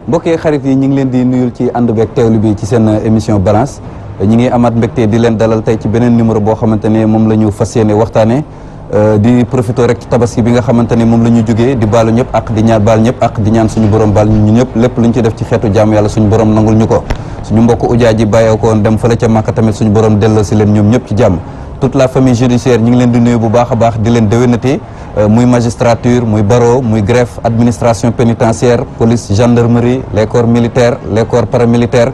mbokkee xarit yi ñu ngi leen di nuyul ci ànd beeg teewlu bi ci seen émission balance ñi ngi amaat mbégte di leen dalal tey ci beneen numéro boo xamante ne moom la ñu fas yéene waxtaane di profité rek ci tabaski bi nga xamante ne moom la ñu jógee di baalu ñëpp ak di ñaan baal ñëpp ak di ñaan suñu borom baal ñu ñëpp lépp lu ñu ci def ci xeetu jaamu yàlla suñu borom nangul ñu ko suñu mbokk ujaa ji bàyyee ko woon dem fële ca Màkka tamit suñu borom delloo si leen ñoom ñëpp ci jàmm toute la famille judiciaire ñi ngi leen di nuyu bu baax a baax di leen déwénati muy magistrature muy barreau muy greffe administration pénitentiaire police gendarmerie les corps militaires les corps paramilitaires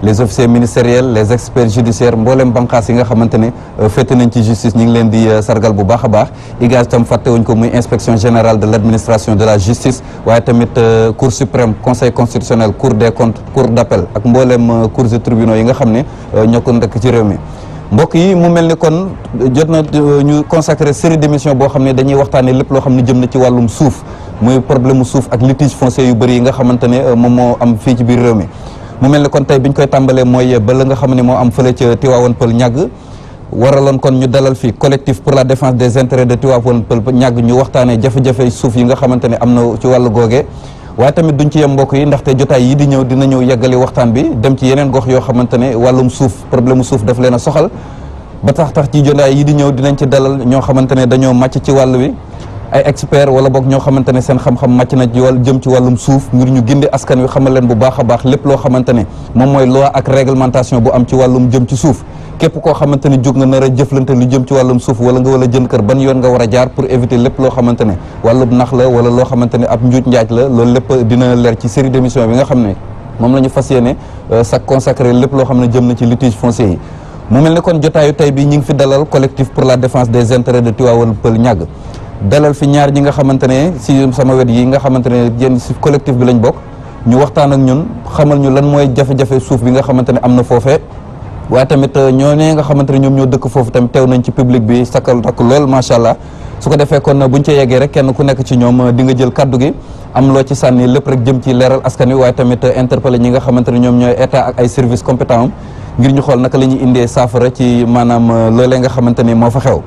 les officiers ministériels les experts judiciaires mboolem banqaas yi nga xamante ne féete nañ ci justice ñi ngi leen di sargal bu baax a baax IGAJ tam fàttewuñ ko muy inspection générale de l' administration de la justice waaye tamit cour suprême conseil constitutionnel cour des comptes cour d' appel ak mboolem cours et tribunaux yi nga xam ne ñoo ko ndekk ci réew mi mbokk yi mu mel ni kon jot na ñu consacré série d' émission boo xam ne dañuy waxtaanee lépp loo xam ne jëm na ci wàllum suuf muy problème mu suuf ak litige foncier yu bëri yi nga xamante ne moom moo am fii ci biir réew mi mu mel ni kon tey bi ñu koy tàmbalee mooy ba la nga xam ne moo am fële ca Tivaouane Peulh ñàgg waraloon kon ñu dalal fii collectif pour la défense des intérêts de Tivaouane Peulh ñàgg ñu waxtaanee jafe-jafe suuf yi nga xamante ne am na ci wàllu googe waaye tamit duñ ci yem mbokk yi ndaxte jotaay yi di ñëw dina ñëw yeggali waxtaan bi dem ci yeneen gox yoo xamante ne wàllum suuf problème suuf daf leen a soxal ba tax ci jotaay yi di ñëw dinañ ci dalal ñoo xamante ne dañoo màcc ci wàll wi ay expert wala boog ñoo xamante ne seen xam-xam màcc na ci wàll jëm ci wàllum suuf ngir ñu gindi askan wi xamal leen bu baax a baax lépp loo xamante ne moom mooy loi ak réglementation bu am ci wàllum jëm ci suuf képp koo xamante ne jóg nga nar a jëflante lu jëm ci wàllum suuf wala nga jënd kër ban yoon nga war a jaar pour éviter lépp loo xamante ne wàllum nax la wala loo xamante ne ab njuuj njaaj la loolu lépp dina leer ci série d'émission bi nga xam ne moom la ñu fas yéene sax consacré lépp loo xam ne jëm na ci litige foncier yi mu mel ne kon jotaayu tey bi ñu ngi fi dalal collectif pour la défense des intérêts de Tivaouane Peulh ñàgg dalal fi ñaar ñi nga xamante ne si sama wet yi nga xamante ne yéen si collectif bi lañ bokk ñu waxtaan ak ñun xamal ñu lan mooy jafe-jafe suuf bi nga xamante ne am na foofee waaye tamit ñooñee nga xamante ne ñoom ñoo dëkk foofu tamit teew nañ ci public bi sakkal takk lool macha allah su ko defee kon buñ ca yeggee rek kenn ku nekk ci ñoom di nga jël kaddu gi am loo ci sànni lépp rek jëm ci leeral askan wi waaye tamit interpellé ñi nga xamante ne ñoom ñooy état ak ay services compétents am ngir ñu xool naka la ñuy indee saafara ci maanaam loolee nga xamante ni moo fa xew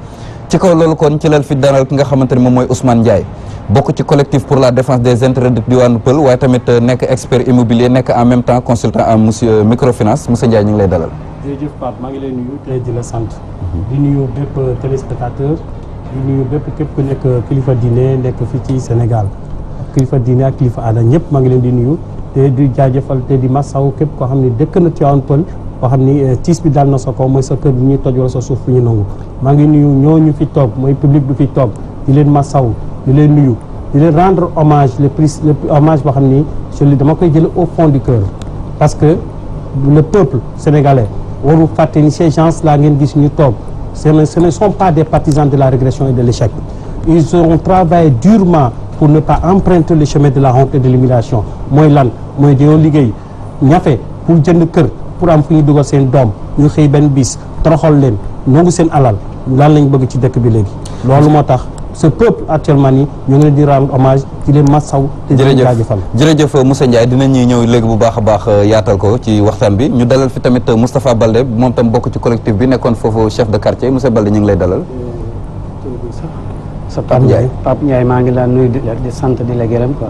ci kaw loolu kon ci lal fi dalal ki nga xamante ni moom mooy Ousmane Ndiaye bokk ci collectif pour la défense des intérêts de Tivaouane Peulh waaye tamit nekk expert immobilier nekk en même temps consultant en microfinance monsieur Ndiaye ñu ngi lay dalal. jërëjëf Pape maa ngi lay nuyu te di la sant. di nuyu bépp téléspectateur di nuyu bépp képp ku nekk kilifa diine nekk fii ci Sénégal kilifa diine ak kilifa aada ñëpp maa ngi leen di nuyu te di jaajëfal te di masaw képp koo xam ne dëkk na Tivaouane Peulh boo xam ni tiis bi daal na sa kaw mooy sa kër bi ñuy toj wala sa suuf bi ñu nangu maa ngi nuyu ñooñu fi toog mooy public bi fi toog di leen masaw di leen nuyu di leen rendre hommage le hommage boo xam ni celui dama koy jële au fond du cœur parce que le peuple sénégalais waru fàtte ni ces gens là ngeen gis ñu toog ce ne sont pas des partisans de la régression et de l'échec ils ont travaillé durement pour ne pas emprunter le chemin de la honte et de l'humiliation mooy lan mooy dañoo liggéey ñafe pour jënd kër pour am fu ñu dugal seen doom ñu xëy benn bis toroxal leen nangu seen alal lan lañ bëgg ci dëkk bi léegi loolu moo tax ce peuple actuellement nii ñu ngi leen di rendre hommage ci leen massaw te di leen jaajëfal jërëjëf Moussa Ndiaye dinañuy ñëw léegi bu baax a baax yaatal ko ci waxtaan bi ñu dalal fi tamit Moustapha Balde moom tam bokk ci collectif bi nekkoon foofu chef de quartier monsieur Balde ñu ngi lay dalal sa Pape Ndiaye maa ngi la nuyu di sant di la gërëm quoi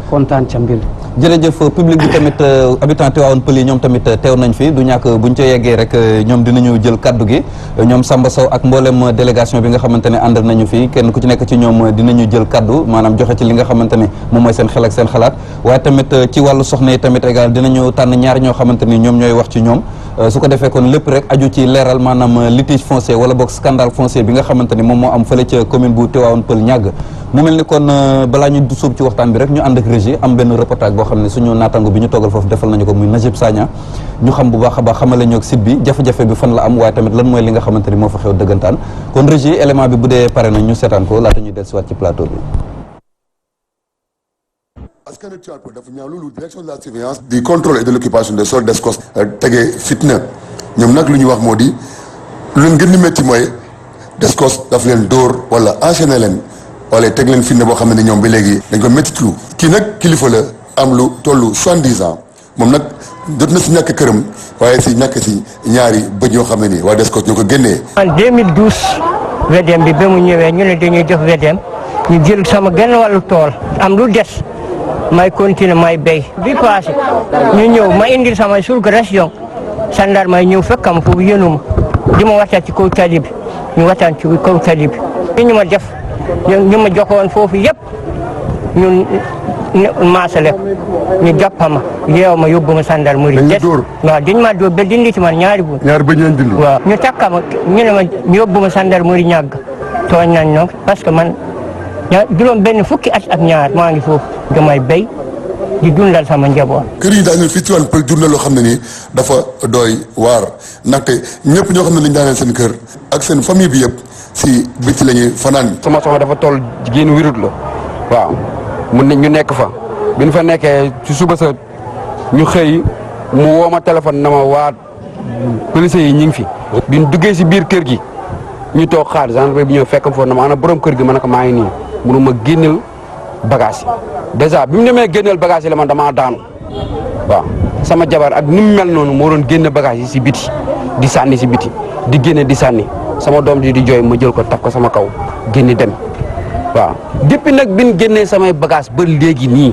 kontaan ca mbir jërëjëf public bi tamit habitant Tivaouane Peulh yi ñoom tamit teew nañ fi du ñàkk buñ ca yeggee rek ñoom dinañu jël kaddu gi ñoom Samba Sow ak mboolem délégation bi nga xamante ne ànd nañu fi kenn ku ci nekk ci ñoom dinañu jël kaddu maanaam joxe ci li nga xamante ne moom mooy seen xel ak seen xalaat waaye tamit ci wàllu soxna yi tamit égal dinañu tànn ñaar ñoo xamante ni ñoom ñooy wax ci ñoom su ko defee kon lépp rek aju ci leeral maanaam litige foncier wala boog scandale foncier bi nga xamante ni moom moo am fële ca commune bu Tivaouane Peulh ñàgg mu mel ni kon balaa ñu suub ci waxtaan bi rek ñu ànd ak régie am benn reportage boo xam ne suñu naatango bi ñu toogal foofu defal nañu ko muy Najib Sagna ñu xam bu baax a baax xamale ñoo ak site bi jafe-jafe bi fan la am waaye tamit lan mooy li nga xamante ni moo fa xew dëggantaan kon régie élément bi bu dee pare na ñu seetaan ko laata ñuy dellusiwaat ci plateau bi. askanu Tivaouane Peulh dafa ñaaw loolu direction de la surveillance du contrôle et de l'occupation des sols DSCOS tegee fitna ñoom nag lu ñu wax moo di lu leen gën di métti mooy DSCOS daf leen dóor wala enchaîné leen wala teg leen fitna boo xam ne ñoom ba léegi dañ ko méttitlu kii nag kilifa la am lu tollu 70 ans moom nag jot na si ñàkk këram waaye si ñàkk si ñaari bëñ yoo xam ne nii waa DSCOS ñoo ko génnee. en 2012 VDM bi ba mu ñëwee ñu ne dañuy def VDM ñu jël sama genn wàllu tool am lu des may continuer may béy bi passé ñu ñëw ma indil sama surga région sandar may ñëw fekkam foofu yéenuma di ma waxtaan ci kaw tali bi ñu waxtaan ci kaw tali bi ñu ma def ñu ma joxoon foofu yëpp ñun maasale ñu jàppama yeew ma yóbbu ma sandar muri des waaw dañ ma dóor ba dindi ci man ñaari bu waaw ñu takkama ñu ne ma yóbbu ma sandar muri ñàgg tooñ nañ nag parce que man juróom benn fukki at ak ñaar maa ngi foofu damay béy di dundal sama njaboot. kër yi daaneel fii ci wàllu pël jur na loo xam ne nii dafa doy waar ndaxte ñëpp ñoo xam ne lañ daaneel seen kër ak seen famille bi yëpp si biti la ñuy fanaan. sama soxna dafa toll jigéen wirut la waaw mun nañ ñu nekk fa bi ñu fa nekkee ci suba sa ñu xëy mu woo ma téléphone na ma waa police yi ñu ngi fi. bi ñu duggee si biir kër gi ñu toog xaar gendarmerie bi ñëw fekk foofu na ma ana borom kër gi ma ne ko maa ngi nii mënu ma génneel bagage yi dèjà bi mu demee génneel bagage yi la man damaa daanu waaw sama jabar ak ni mu mel noonu moo doon génne bagage yi si biti di sànni si biti di génne di sànni sama doom ji di jooy ma jël ko taf ko sama kaw génne dem waaw depuis nag bi ñu génnee samay bagage ba léegi nii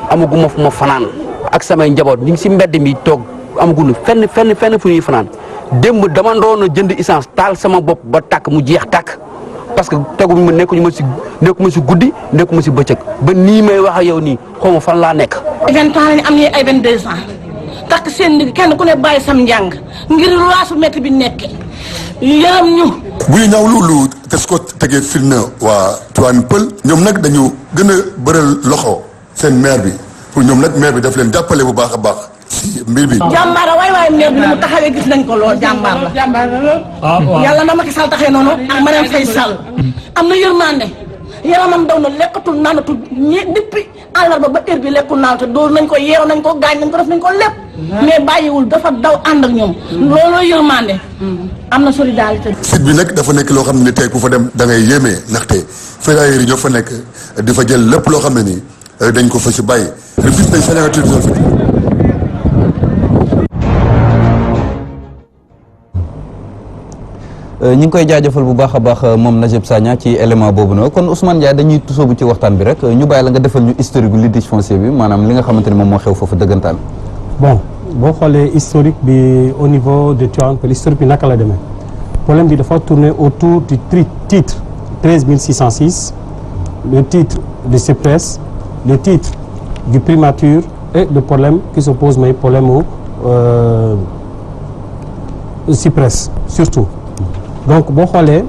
amaguma fu ma fanaan ak samay njaboot ñu ngi si mbedd mi toog amaguñu fenn fu ñuy fanaan démb dama doon a jënd essence taal sama bopp ba tàkk mu jeex tàkk parce que teguñu ma nekkuma si guddi nekkuma si bëccëg ba nii may wax ak yow nii xaw ma fan laa nekk. 20 ans lañu am nii ay 22 ans takk seen ndig kenn ku ne bàyyi sam njàng ngir luwaasu métti bi nekk yaram ñu. bu ñu ñaawlu lu Tescos tegee fil na waa Tivaouane Peulh ñoom nag dañu gën a bëral loxo seen maire bi pour ñoom nag maire bi daf leen jàppale bu baax a baax si mbir bi. jàmbaar la waay maire bi ni mu taxawee gis nañ ko lool jàmbaar la. yàlla na Macky Sall taxee noonu ak Marième Faye Sall am na yërmande yaramam daw na lekkatul naanatul depuis àllarba ba heure bi lekkul naanatul dóor nañ ko yeew nañ ko gaañ nañ ko def nañ ko lépp mais bàyyiwul dafa daw ànd ak ñoom looloo yërmande am na solidarité. site bi nag dafa nekk loo xam ne tey ku fa dem da ngay yéemee ndaxte ferrailleurs yi ñoo fa nekk di fa jël lépp loo xam ne nii dañ ko fa si bàyyi. refus nañ Sénégal télévision. ñi ngi koy jaajëfal bu baax a baax moom Najib Sagna ci élément boobu noonu kon Ousmane Ndiaye dañuy sóobu ci waxtaan bi rek ñu bàyyi la nga defal ñu historique gu litige foncier bi maanaam li nga xamante ni moom moo xew foofu dëggantaan. bon boo xoolee historique bi au niveau de Tivaouane Peulh historique bi naka la demee problème bi dafa tourner autour du titre 13606 le titre de CEPRES le titre du primature et le problème qui se pose mooy problème au CEPRES surtout. donc boo xoolee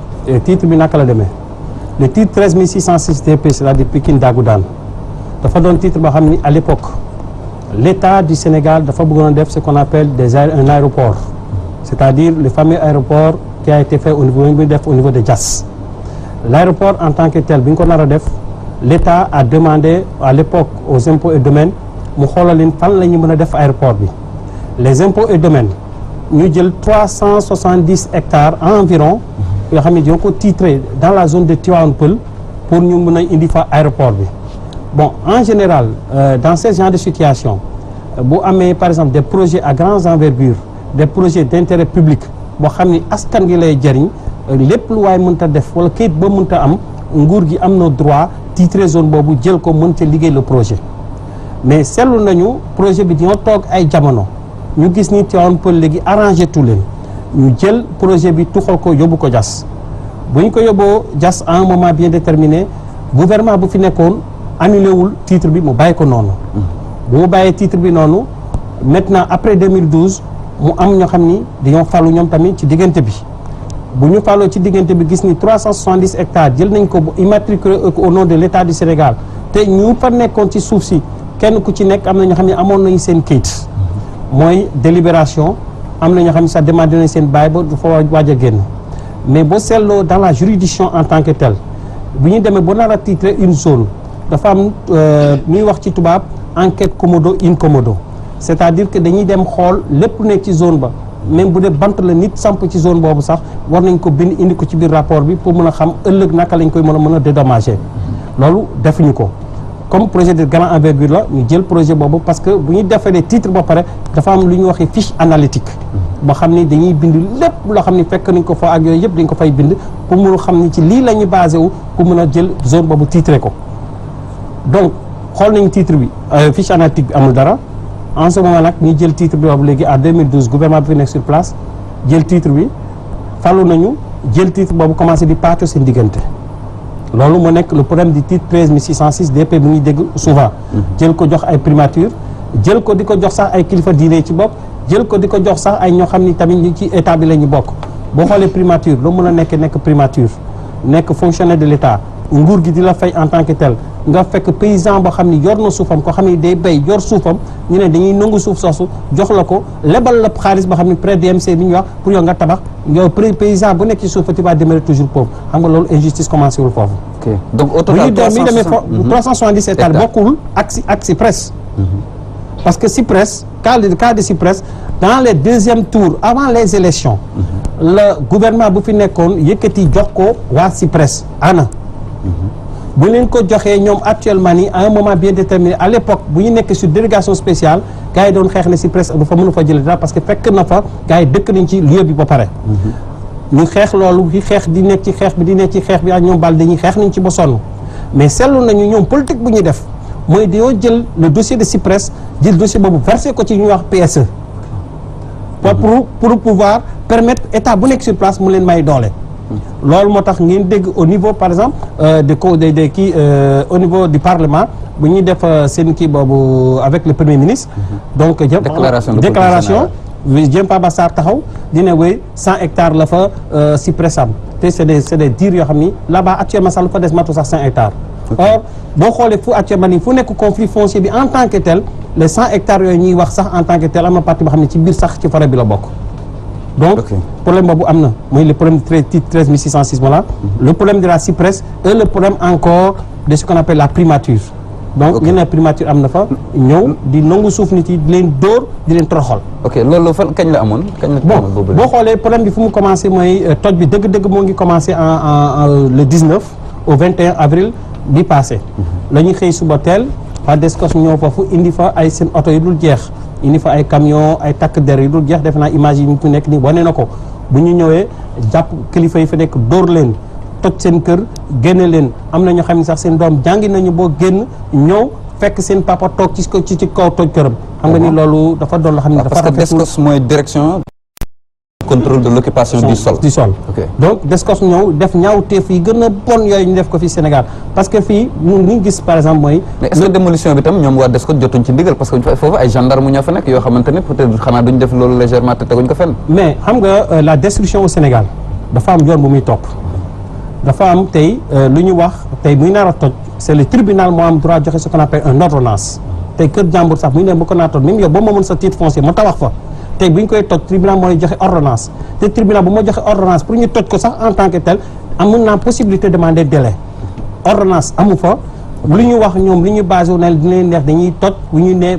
titre bi naka la demee le titre 13606 TP c'est-à-dire Pikine Dagoudane dafa doon titre boo xam ni à l'époque l'État du Sénégal dafa bëggoon def ce qu'on appelle un aéroport c'est-à-dire le fameux aéroport qui a été fait au niveau de Diass l'aéroport en tant que tel bi ñu ko nar a def l'État a demandé à l'époque aux impôts et domaines mu xoolal leen fan la ñu mën a def aéroport bi les impôts et domaines ñu jël 370 hectares environ yoo xam ne ñoo ko titré dans la zone de Tivaouane Peulh pour ñu mën a indi fa aéroport bi bon en général dans ce genre de situation bu amee par exemple des projets à grande envergure des projets d'intérêt public boo xam ni askan gi lay jëriñ lépp lu waay mënta def wala kayit ba mënta am nguur gi am na droit titré zone boobu jël ko mën ca liggéey le projet mais seetlu nañu projet bi ñoo toog ay jamono ñu gis ni Tivaouane Peulh léegi arrangé tout leen ñu jël projet bi tuxal ko yóbbu ko Diass bu ñu ko yóbboo Diass à un moment bien déterminé gouvernement bu fi nekkoon annulé wul titre bi mu bàyyi ko noonu bu mu bàyyee titre bi noonu maintenant après 2012 mu am ñoo xam ni dañoo falu ñoom tamit ci diggante bi bu ñu faloo ci diggante bi gis ni 370 hectares jël nañ ko immatriculé au nom de l'État du Sénégal te ñu fa nekkoon ci suuf si kenn ku ci nekk am na ñoo xam ne amoon nañu seen kayit mooy délibération am na ñoo xam ne sax demandé nañ seen bail ba dafa waaj a génn mais boo seetloo dans la juridiction en tant que telle bu ñu demee ba nar a titrer une zone dafa am ñuy wax ci tubaab enquête commodo in commodo c'est-à-dire que dañuy dem xool lépp nekk ci zone ba même bu dee bant la nit samp ci zone boobu sax war nañ ko bind indi ko ci biir rapport bi pour mën a xam ëllëg naka lañ koy mën a dédommager loolu defuñu ko comme projet de grande envergure la ñu jël projet boobu parce que bu ñu defalee titre ba pare dafa am lu ñuy waxee fiche analytique boo xam ni dañuy bind lépp loo xam ni fekk nañ ko fa ak yooyu yëpp dañ ko fay bind pour mun xam ni ci lii la ñu basé wu pour mën a jël zone boobu titré ko donc xool nañu titre bi fiche analytique bi amul dara en ce moment nag ñu jël titre bi boobu léegi en 2012 gouvernement bi fi nekk sur place jël titre bi falu nañu jël titre boobu commencé di pàccoo seen diggante loolu moo nekk le problème du titre 13606 DP bu ñuy dégg souvent jël ko jox ay primature jël ko di ko jox sax ay kilifa diine ci bopp jël ko di ko jox sax ay ñoo xam ni tamit ñu ci état bi la ñu bokk boo xoolee primature loo mën a nekk primature nekk fonctionnaire de l'état nguur gi di la fay en tant que tel nga fekk paysan boo xam ni yor na suufam ko xam ni day béy yor suufam ñu ne dañuy nangu suuf soosu jox la ko lebal la xaalis boo xam ni près DMC bi ñu wax pour yow nga tabax yow paysan bu nekk ci suuf tu vas demeurer toujours pauvre xam nga loolu injustice commencé wul foofu. ok donc au total 370 hectares bokkul ak Sipres. parce que Sipres cas de Sipres dans les deuxième tours avant les élections le gouvernement bu fi nekkoon yëkkati jox ko waa Sipres ana bu leen ko joxee ñoom actuellement nii à un moment bien déterminé à l'époque bu ñu nekk sur délégation spéciale gars yi doon xeex ne Sipres du fa mën a fa jëlee dara parce que fekk na fa gars yi dëkk nañ ci lieu bi ba pare ñu xeex loolu fi xeex di nekk ci xeex bi di nekk ci xeex bi ak ñoom bal dañuy xeex nañ ci ba sonn mais seetlu nañu ñoom politique bu ñuy def mooy dañoo jël le dossier de Sipres jël dossier boobu versé ko ci ñuy wax PSE pour pouvoir permettre état bu nekk sur place mu leen may doole loolu moo tax ngeen dégg au niveau par exemple de kii au niveau du parlement bu ñuy def seen kii boobu avec le premier ministre donc déclaration Diémpa Bassar taxaw dina wéy 100 hectares la fa Sipres am te c'est des dires yoo xam ni là-bas actuellement sax lu fa des matu sax 100 hectares or boo xoolee fu actuellement nii fu nekk conflit foncier bi en tant que tel les 100 hectares yooyu ñuy wax sax en tant que tel am na partie boo xam ne ci biir sax ci forêt bi la bokk donc problème boobu am na mooy le problème titre 13606 voilà le problème de la Sipres et le problème encore de ce qu'on appelle la primature donc ñu ne primature am na fa ñëw di nangu suuf nit yi di leen dóor di leen toroxal ok loolu fan kañ la amoon bon boo xoolee problème bi fu mu commencé mooy toj bi dëgg-dëgg moo ngi commencé en le 19 au 21 avril bi passé la ñuy xëy suba teel waa Descos ñëw foofu indi fa ay seen oto yi dul jeex indi fa ay camion ay takk der yi dul jeex defe naa image yi ñu fi nekk nii wane na ko bu ñu ñëwee jàpp kilifa yi fa nekk dóor leen toj seen kër génne leen am na ñoo xam ne sax seen doom jàngi nañu boo génn ñëw fekk seen papa toog ci kaw toj këram xam nga ni loolu dafa doon loo xam ne dafa parce que Descos mooy direction contrôle de l'occupation du sol donc Descos ñëw def ñaawteef yi gën a bon yooyu ñu def ko fii Sénégal parce que fii ñu ngi gis par exemple mooy mais est-ce que démolition bi tam ñoom waa Descos jotuñ ci ndigal parce que foofu ay gendarme ñoo fa nekk yoo xamante ne peut-être xanaa duñ def loolu légèrement te teguñ ko fenn mais xam nga la destruction au Sénégal dafa am yoon bu muy topp dafa am tey lu ñu wax tey muy nar a toj c'est le tribunal moo am droit joxe ce qu'on appelle un ordonnance tey kër jàmbur sax muy ne bu ko naa toj même yow boo moomoon sa titre foncier mu tabax fa tey bu ñu koy toj tribunal mooy joxe ordonnance te tribunal bu ma joxe ordonnance pour ñu toj ko sax en tant que tel amun naa possibilité demander délai ordonnance amu fa lu ñu wax ñoom lu ñu basé wu ne dina leen neex dañuy toj bu ñu ne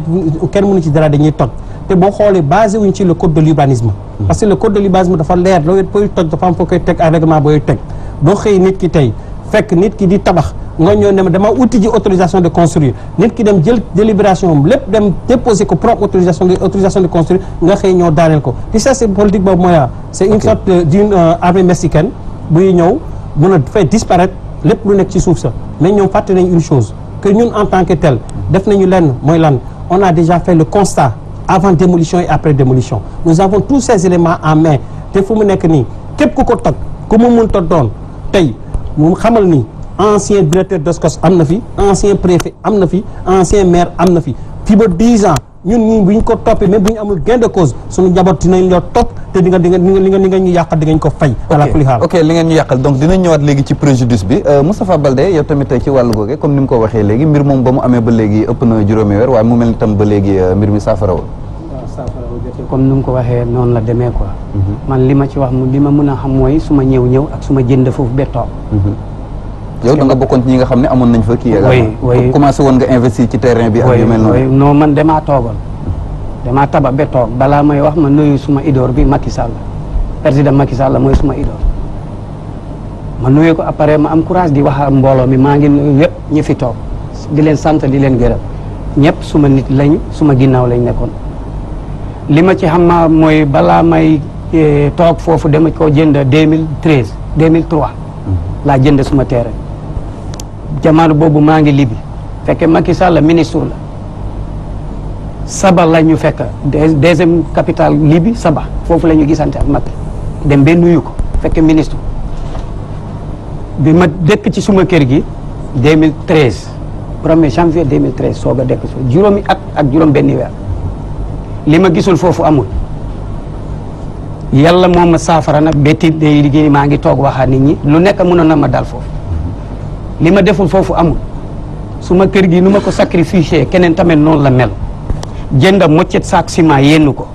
kenn mënu ci dara dañuy toj te boo xoolee basé wuñ ci le code de l'urbanisme parce que le code de l'urbanisme dafa leer loolu booy toj dafa am foo koy teg ay règlement booy teg doo xëy nit ki tey fekk nit ki di tabax nga ñëw ne dama uti ji autorisation de construire nit ki dem jël délibération am lépp dem déposer ko propre autorisation de construire nga xëy ñëw daaneel ko te ça c'est politique boobu mooy c'est une sorte d'une armée mexicaine buy ñëw mën a faire disparaître lépp lu nekk ci suuf sa mais ñoom fàtte nañ une chose que ñun en tant que tel def nañu lenn mooy lan on a déjà fait le constat avant démolition et après démolition nous avons tous ces éléments en main te fu mu nekk nii képp ku ko toj ku mu mënta doon tey mu xamal ni ancien directeur Descos am na fi ancien préfet am na fi ancien maire am na fi fii ba 10 ans ñun ñii bu ñu ko toppee même bu ñu amul gain de cause suñu njaboot dinañ la topp te di nga ñu yàqal di ngañ ko fay. ok li ngeen ñu yàqal donc dinañ ñëwaat léegi ci préjudice bi Moustapha Baldé yow tamit ci wàllu googe comme ni mu ko waxee léegi mbir moom ba mu amee ba léegi ëpp na juróomi weer waaye mu mel ni tam ba léegi mbir mi saafarawul. waaw saafarawul comme ni mu ko waxee noonu la demee quoi. man li ma ci wax li ma mën a xam mooy su ma ñëw ak su ma jënd foofu béton. yow da nga bokkoon ci ñi nga xam ne amoon nañ fa kii oui commencé woon nga investir ci terrain bi ak yu mel noonu non man damaa toogoon damaa taba ba toog balaa may wax ma nuyu suma idoor bi Macky Sall président Macky Sall mooy suma idoor ma nuyu ko après ma am courage di wax ak mbooloo mi maa ngi nuyu yëpp ñi fi toog di leen sant di leen gërëm ñëpp suma nit lañ suma ginnaaw lañ nekkoon li ma ci xam ma mooy balaa may toog foofu dama ko jënd 2003 laa jënd suma terrain jamono boobu maa ngi libi fekkee Macky Sall ministre la Saba la ñu fekk deuxième capitale Libye Saba foofu la ñu gisante ak Macky dem ba nuyu ko fekkee ministre bi ma dëkk ci suma kër gi 2013 1er janvier 2013 soog a dëkk juróomi at ak juróom benni weer li ma gisul foofu amul yàlla moom ma saafara nag bétti day liggéey maa ngi toog waxaa nit ñi lu nekk mënoon na ma dal foofu li ma deful foofu amul suma kër gi nu ma ko sacrifié keneen tamit noonu la mel jënda moccet saak ciment yenn ko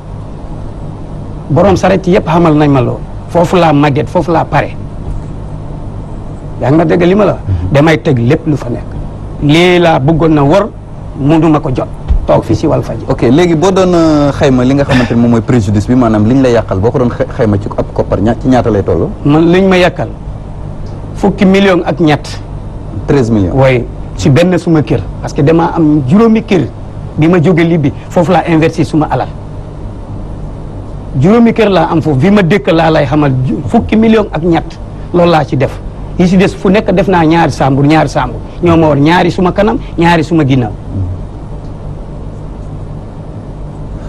borom saret yëpp xamal nañ ma loolu foofu laa màgget foofu laa pare yaa ngi ma dégg li ma la damay teg lépp lu fa nekk lii laa bëggoon na war mënuma ko jot toog fi si Walfadjri. ok léegi boo doon xayma li nga xamante ne moom mooy préjudice bi maanaam liñ la yàqal boo ko doon xayma ci ab koppar ci ñaata lay toll. man liñ ma yàqal fukki million ak ñett. 13 millions. waaye si benn suma kër parce que damaa am juróomi kër bi ma jóge Libye foofu laa investir suma alal juróomi kër laa am foofu bi ma dëkk laa lay xamal fukki million ak ñett loolu laa ci def yi si des fu nekk def naa ñaari sambur ñoo ma war ñaari suma kanam ñaari suma ginnaaw.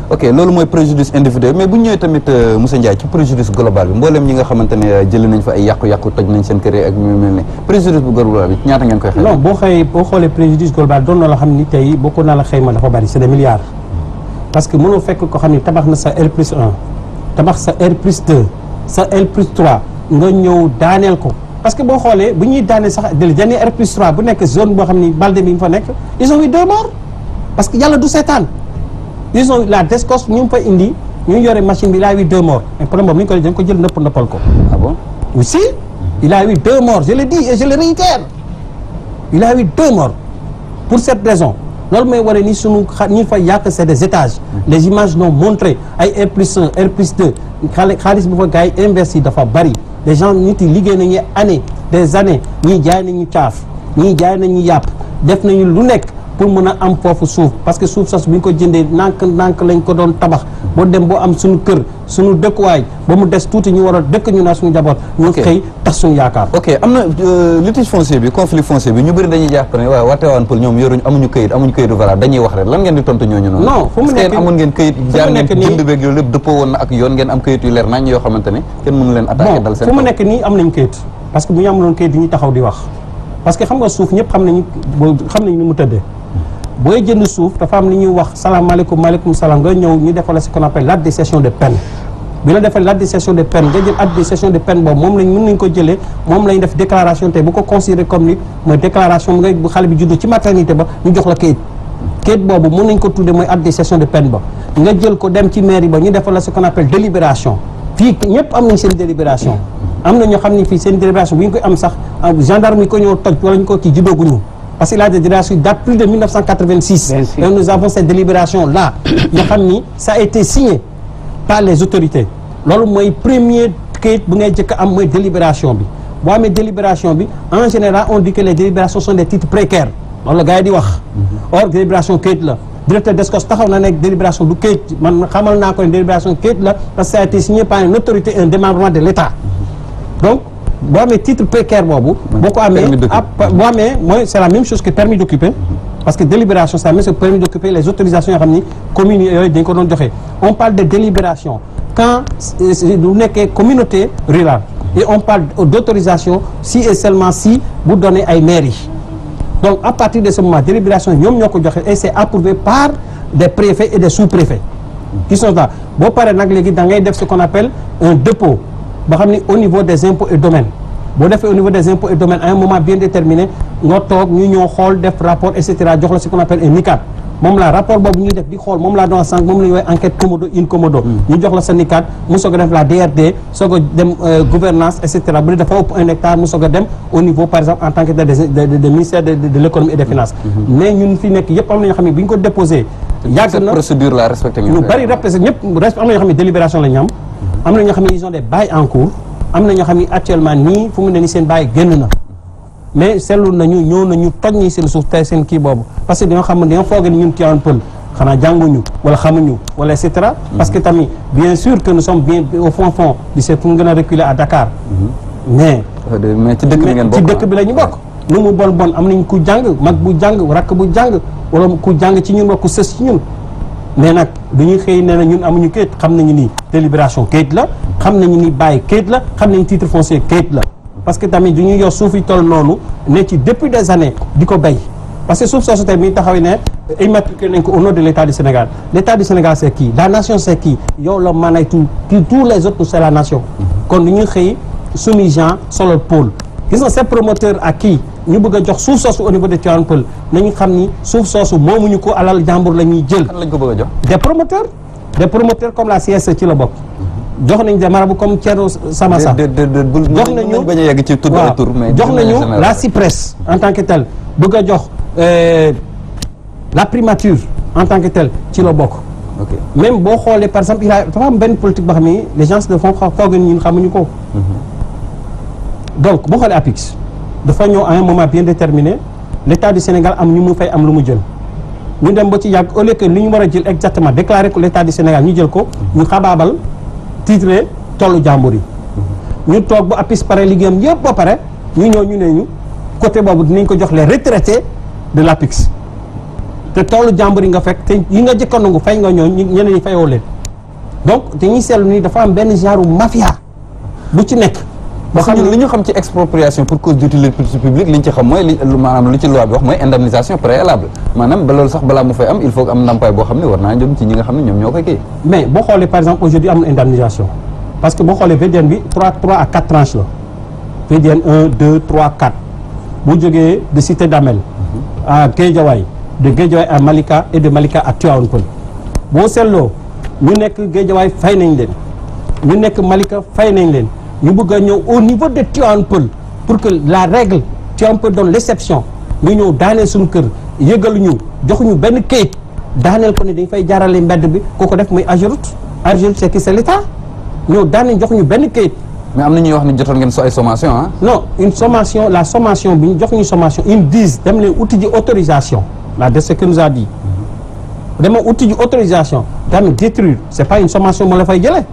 ok loolu mooy préjudice individuel mais bu ñu ñëwee tamit Moussa Ndiaye ci préjudice global bi mboolem ñi nga xamante ne jëlee nañ fa ay yàqu-yàqu toj nañ seen kër ak ñu mel ne préjudice bu global bi ñaata ngeen koy xayma. non boo xoolee préjudice global doon na la xam ni tey boo ko naa la xayma dafa bari c'est des milliards parce que mënoo fekk ko xam ni tabax na sa R+1 tabax sa R+2 sa R+3 nga ñëw daaneel ko parce que boo xoolee bu ñuy daaneel sax dernier R+3 bu nekk zone boo xam ni balde bi mu fa nekk ils ont eu 2 morts parce que yàlla du seetaan ils ont la DSCOS ñu ngi fa indi ñu yore machine bi il a eu 2 morts mais problème boobu ni ñu ko jël nëppal ko. ah bon aussi il a eu 2 morts je le dis et je le réitère il a eu 2 morts pour cette raison loolu mooy wane ni sunu ñi fa yàq c'est des étages les images l'ont montré ay R+1 R+2 xaalis bu fa gars yi investi dafa bari les gens nit yi liggéey nañu des années ñii jaay nañu caaf ñii jaay nañu yàpp def nañu lu nekk pour mën a am foofu suuf parce que suuf sos bi ñu ko jëndee nànk lañ ko doon tabax boo dem boo am suñu kër suñu dëkkuwaay ba mu des tuuti ñu war a dëkk ñu naa suñu jaboot ñu xëy tax suñu yaakaar. ok am na litige foncier bi conflit foncier bi ñu bëri dañuy jàpp ne waaw Tivaouane Peulh ñoom yoruñu amuñu këyit valable dañuy wax rek lan ngeen di tontu ñooñu noonu. non fu mu nekk amoon ngeen këyit jaar ngeen jënd beeg loolu lépp dëppoo woon na ak yoon ngeen am këyit yu leer nañ yoo xamante ne kenn mënu leen attaqué dal seen fu mu nekk nii am nañ këyit parce que bu ñu amuloon këyit ñu taxaw di wax parce que xam nga suuf ñëpp xam nañu ni mu tëddee booy jënd suuf dafa am li ñuy wax salaamaaleykum maaleykum salaam nga ñëw ñu defal la ce qu'on appelle l'acte de cession de peine bi la defal l'acte de cession de peine nga jël acte de cession de peine boobu moom lañ mën nañ ko jëlee moom lañ def déclaration tey bu ko considéré comme ni mooy déclaration nga bu xale bi juddu ci maternité ba ñu jox la kayit boobu mën nañ ko tudde mooy acte de cession de peine ba nga jël ko dem ci mairie ba ñu defal la ce qu'on appelle délibération fii ñëpp am nañ seen délibération am na ñoo xam ne fii seen délibération bu ñu koy am sax gendarme yi ko ñëw toj wala ñu ko kii juddooguñu parce que la délibération date plus de 1986 et nous avons cette délibération là yoo xam ni ça a été signé par les autorités loolu mooy premier kayit bu ngay jëkk am mooy délibération bi boo amee délibération bi en général on dit que les délibérations sont des titres précaires loolu la gars yi di wax or délibération kayit la directeur DSCOS taxaw na nekk délibération du kayit man xamal naa ko ne délibération kayit la parce que ça a été signé par une autorité un démembrement de l'État donc boo amee titre précaire boobu boo ko amee boo amee mooy c'est la même chose que permis d'occuper parce que délibération c'est la même chose que permis d'occuper les autorisations yoo xam ni communes yooyu dañ ko doon joxe on parle de délibération quand lu nekkee communauté rurale et on parle d'autorisation si et seulement si bu donner ay mairies donc à partir de ce moment délibération ñoom ñoo ko joxe et c'est approuvé par des préfets et des sous-préfets qui sont là boo paree nag léegi da ngay def ce qu'on appelle un dépôt ba xam ni au niveau des impôts et domaines boo defee au niveau des impôts et domaines à un moment bien déterminé nga toog ñu ñëw xool def rapport et cetera jox la ce qu'on appelle un NICAD moom la rapport boobu ñuy def di xool moom laa doon sànq moom la ñuy wax enquête commodo in commodo ñu jox la sa NICAD mu soog a def la DRD soog a dem gouvernance et cetera bu dee dafa ëpp 1 hectare mu soog a dem au niveau par exemple en tant que de ministère de l'économie et des finances mais ñun fi nekk yëpp am na ñoo xam ne bi ñu ko déposé yàgg na procédure la respecté ñu bari respecté ñëpp am na ñoo xam ne délibération la ñu am na ñoo xam ne ils ont des bails en cours am na ñoo xam ne actuellement nii fu mu ne nii seen bail génn na mais seetlu nañu ñëw nañu toj ñi seen suuf tey seen kii boobu parce que dañoo xam ne dañoo foog ni ñun Tivaouane Peulh xanaa jànguñu wala xamuñu wala et cetera parce que tamit bien sûr que nous sommes bien au fond du c'est pour gën a reculer à Dakar mais ci dëkk bi ngeen bokk ci dëkk bi la ñu bokk nu mu bon bon am nañ ku jàng mag bu jàng rakk bu jàng wala ku jàng ci ñun wala ku sës ci ñun mais nag dañuy xëy nee na ñun amuñu kayit xam nañu ni délibération kayit la xam nañu ni bàyyi kayit la xam nañu titre foncier kayit la parce que tamit du ñu yor suuf yi toll noonu ne ci depuis des années di ko béy parce que suuf soosu tey mi taxaw ne immatriculé nañ ko au nom de l' état du Sénégal l' état du Sénégal c' est qui la nation c' est qui yow la man ay tous les autres c' est la nation kon du ñuy xëy soumis gens solo pôle gis nga ces promoteurs ak kii ñu bëgg a jox suuf soosu au niveau de Tivaouane Peulh nañu xam ni suuf soosu moomuñu ko alal jàmbur la ñuy jël. kan lañ ko bëgg a jox. des promoteurs comme la CSE ci la bokk. jox nañ des marabout comme Thierno Samassa. jox nañu bañ a yegg ci tur ay tur mais jox nañu la CIPRES en tant que tel bëgg a jox la primature en tant que tel ci la bokk. ok même boo xoolee par exemple dafa am benn politique boo xam ni les gens de fond foog ñun xamuñu ko. donc boo xoolee APIX dafa ñëw à un moment bien déterminé l' état du Sénégal am ñu mu fay am lu mu jël ñu dem ba ci yàgg au lieu que li ñu war a jël exactement déclaré ko l' état du Sénégal ñu jël ko ñu xabaabal titré tollu jàmbur yi ñu toog ba APIX pare liggéeyam yëpp ba pare ñu ñëw ñu ne ñu côté boobu dinañ ko jox les retraités de l' APIX te tollu jàmbur yi nga fekk te yi nga jëkkoon nangu fay nga ñoo ñeneen ñi fayoo leen donc dañuy seetlu ni dafa am benn genre mafia bu ci nekk. parce que li ñu xam ci expropriation pour cause d'utilité publique li ñu ci xam mooy li maanaam lu ci loi bi wax mooy indemnisation préalable maanaam ba loolu sax balaa mu fay am il faut que am ndàmpaay boo xam ne war naa jëm ci ñi nga xam ne ñoom ñoo koy kii. mais boo xoolee par exemple aujourd'hui amul indemnisation parce que boo xoolee VDN bi 3 à 4 tranches la VDN 1 2 3 4 bu jógee de Cité d'Amel à Guédiawaye de Guédiawaye à Malika et de Malika à Tivaouane Peulh boo seetloo ñu nekk Guédiawaye fay nañ leen ñu nekk Malika fay nañ leen. ñu bëgg a ñëw au niveau de Tivaouane Peulh pour que la règle Tivaouane Peulh donne l'exception ñu ñëw daaneel suñu kër yëgaluñu joxuñu benn kayit daaneel ko ne dañ fay jaarale mbedd bi ku ko def muy Ageroute c'est qui c'est l'État ñëw daaneel joxuñu benn kayit. mais am na ñuy wax ni jotoon ngeen ay sommation ah. non une sommation la sommation bi ñu jox ñu sommation ils disent dem leen uti ji autorisation la de ce que nous a dit dama uti ji autorisation tamit détruire c'est pas une sommation moo la fay jëlee.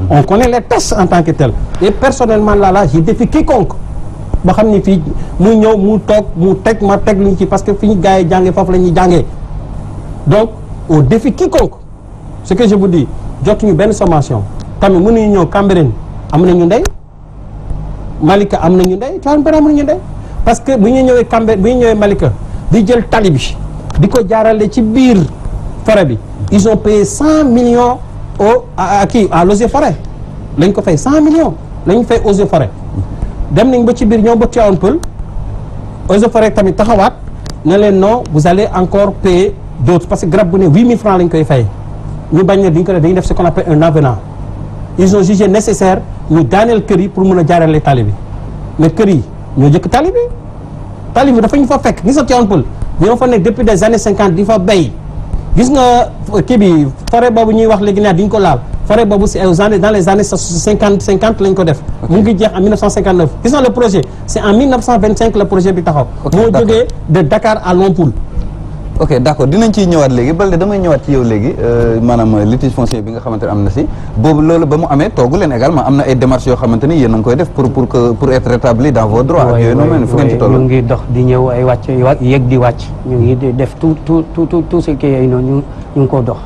on connaît les tests en tant que tel et personnellement là je défie quiconque ba xam ni fii mu ñëw mu toog mu teg ma teg luñ ci parce que fi ñu gars yi jàngee foofu la ñuy jàngee donc on défie quiconque ce que je vous dis jotuñu benn sommation tamit mënuñu ñëw Cambérène am nañu ndey Malika am nañu ndey Tivaouane Peulh am nañu ndey parce que bu ñu ñëwee Cambérène bu ñu ñëwee Malika di jël tali bi di ko jaarale ci biir forêt bi ils ont payé 100 millions à l'Eaux et Forêts lañ ko fay 100 millions lañ fay Eaux et Forêts dem nañ ba ci biir ñoom ba Tivaouane Peulh Eaux et Forêts tamit taxawaat ne leen non vous allez encore payer d'autres parce que garab bu ne 8000 francs lañ koy fay ñu bañ ne duñ ko def dañuy def ce qu'on appelle un avenant ils ont jugé nécessaire ñu daaneel kër yi pour mun a jaarale tali bi mais kër yi ñoo jëkk tali bi dafa ñu fa fekk gis nga Tivaouane Peulh ñoo fa nekk depuis des années 50 di fa béy gis nga kii bi forêt boobu ñuy wax léegi ne diñ ko laal forêt boobu c'est dans les années 50 lañ ko def mu ngi jeex en 1959 gis nga le projet c'est en 1925 le projet bi taxaw moo jógee de Dakar à Lompoul ok d'accord dinañ ciy ñëwaat léegi Balde damay ñëwaat ci yow léegi maanaam litige foncier bi nga xamante ne am na si boobu loolu ba mu amee toogu leen également am na ay démarches yoo xamante ni yéen a ngi koy def pour être rétabli dans vos droits ak yooyu noonu fu ngeen ci toll ñu ngi dox di ñëw ay wàcc yéeg di wàcc ñu ngi def tout ce qui est noonu ñu ngi ko dox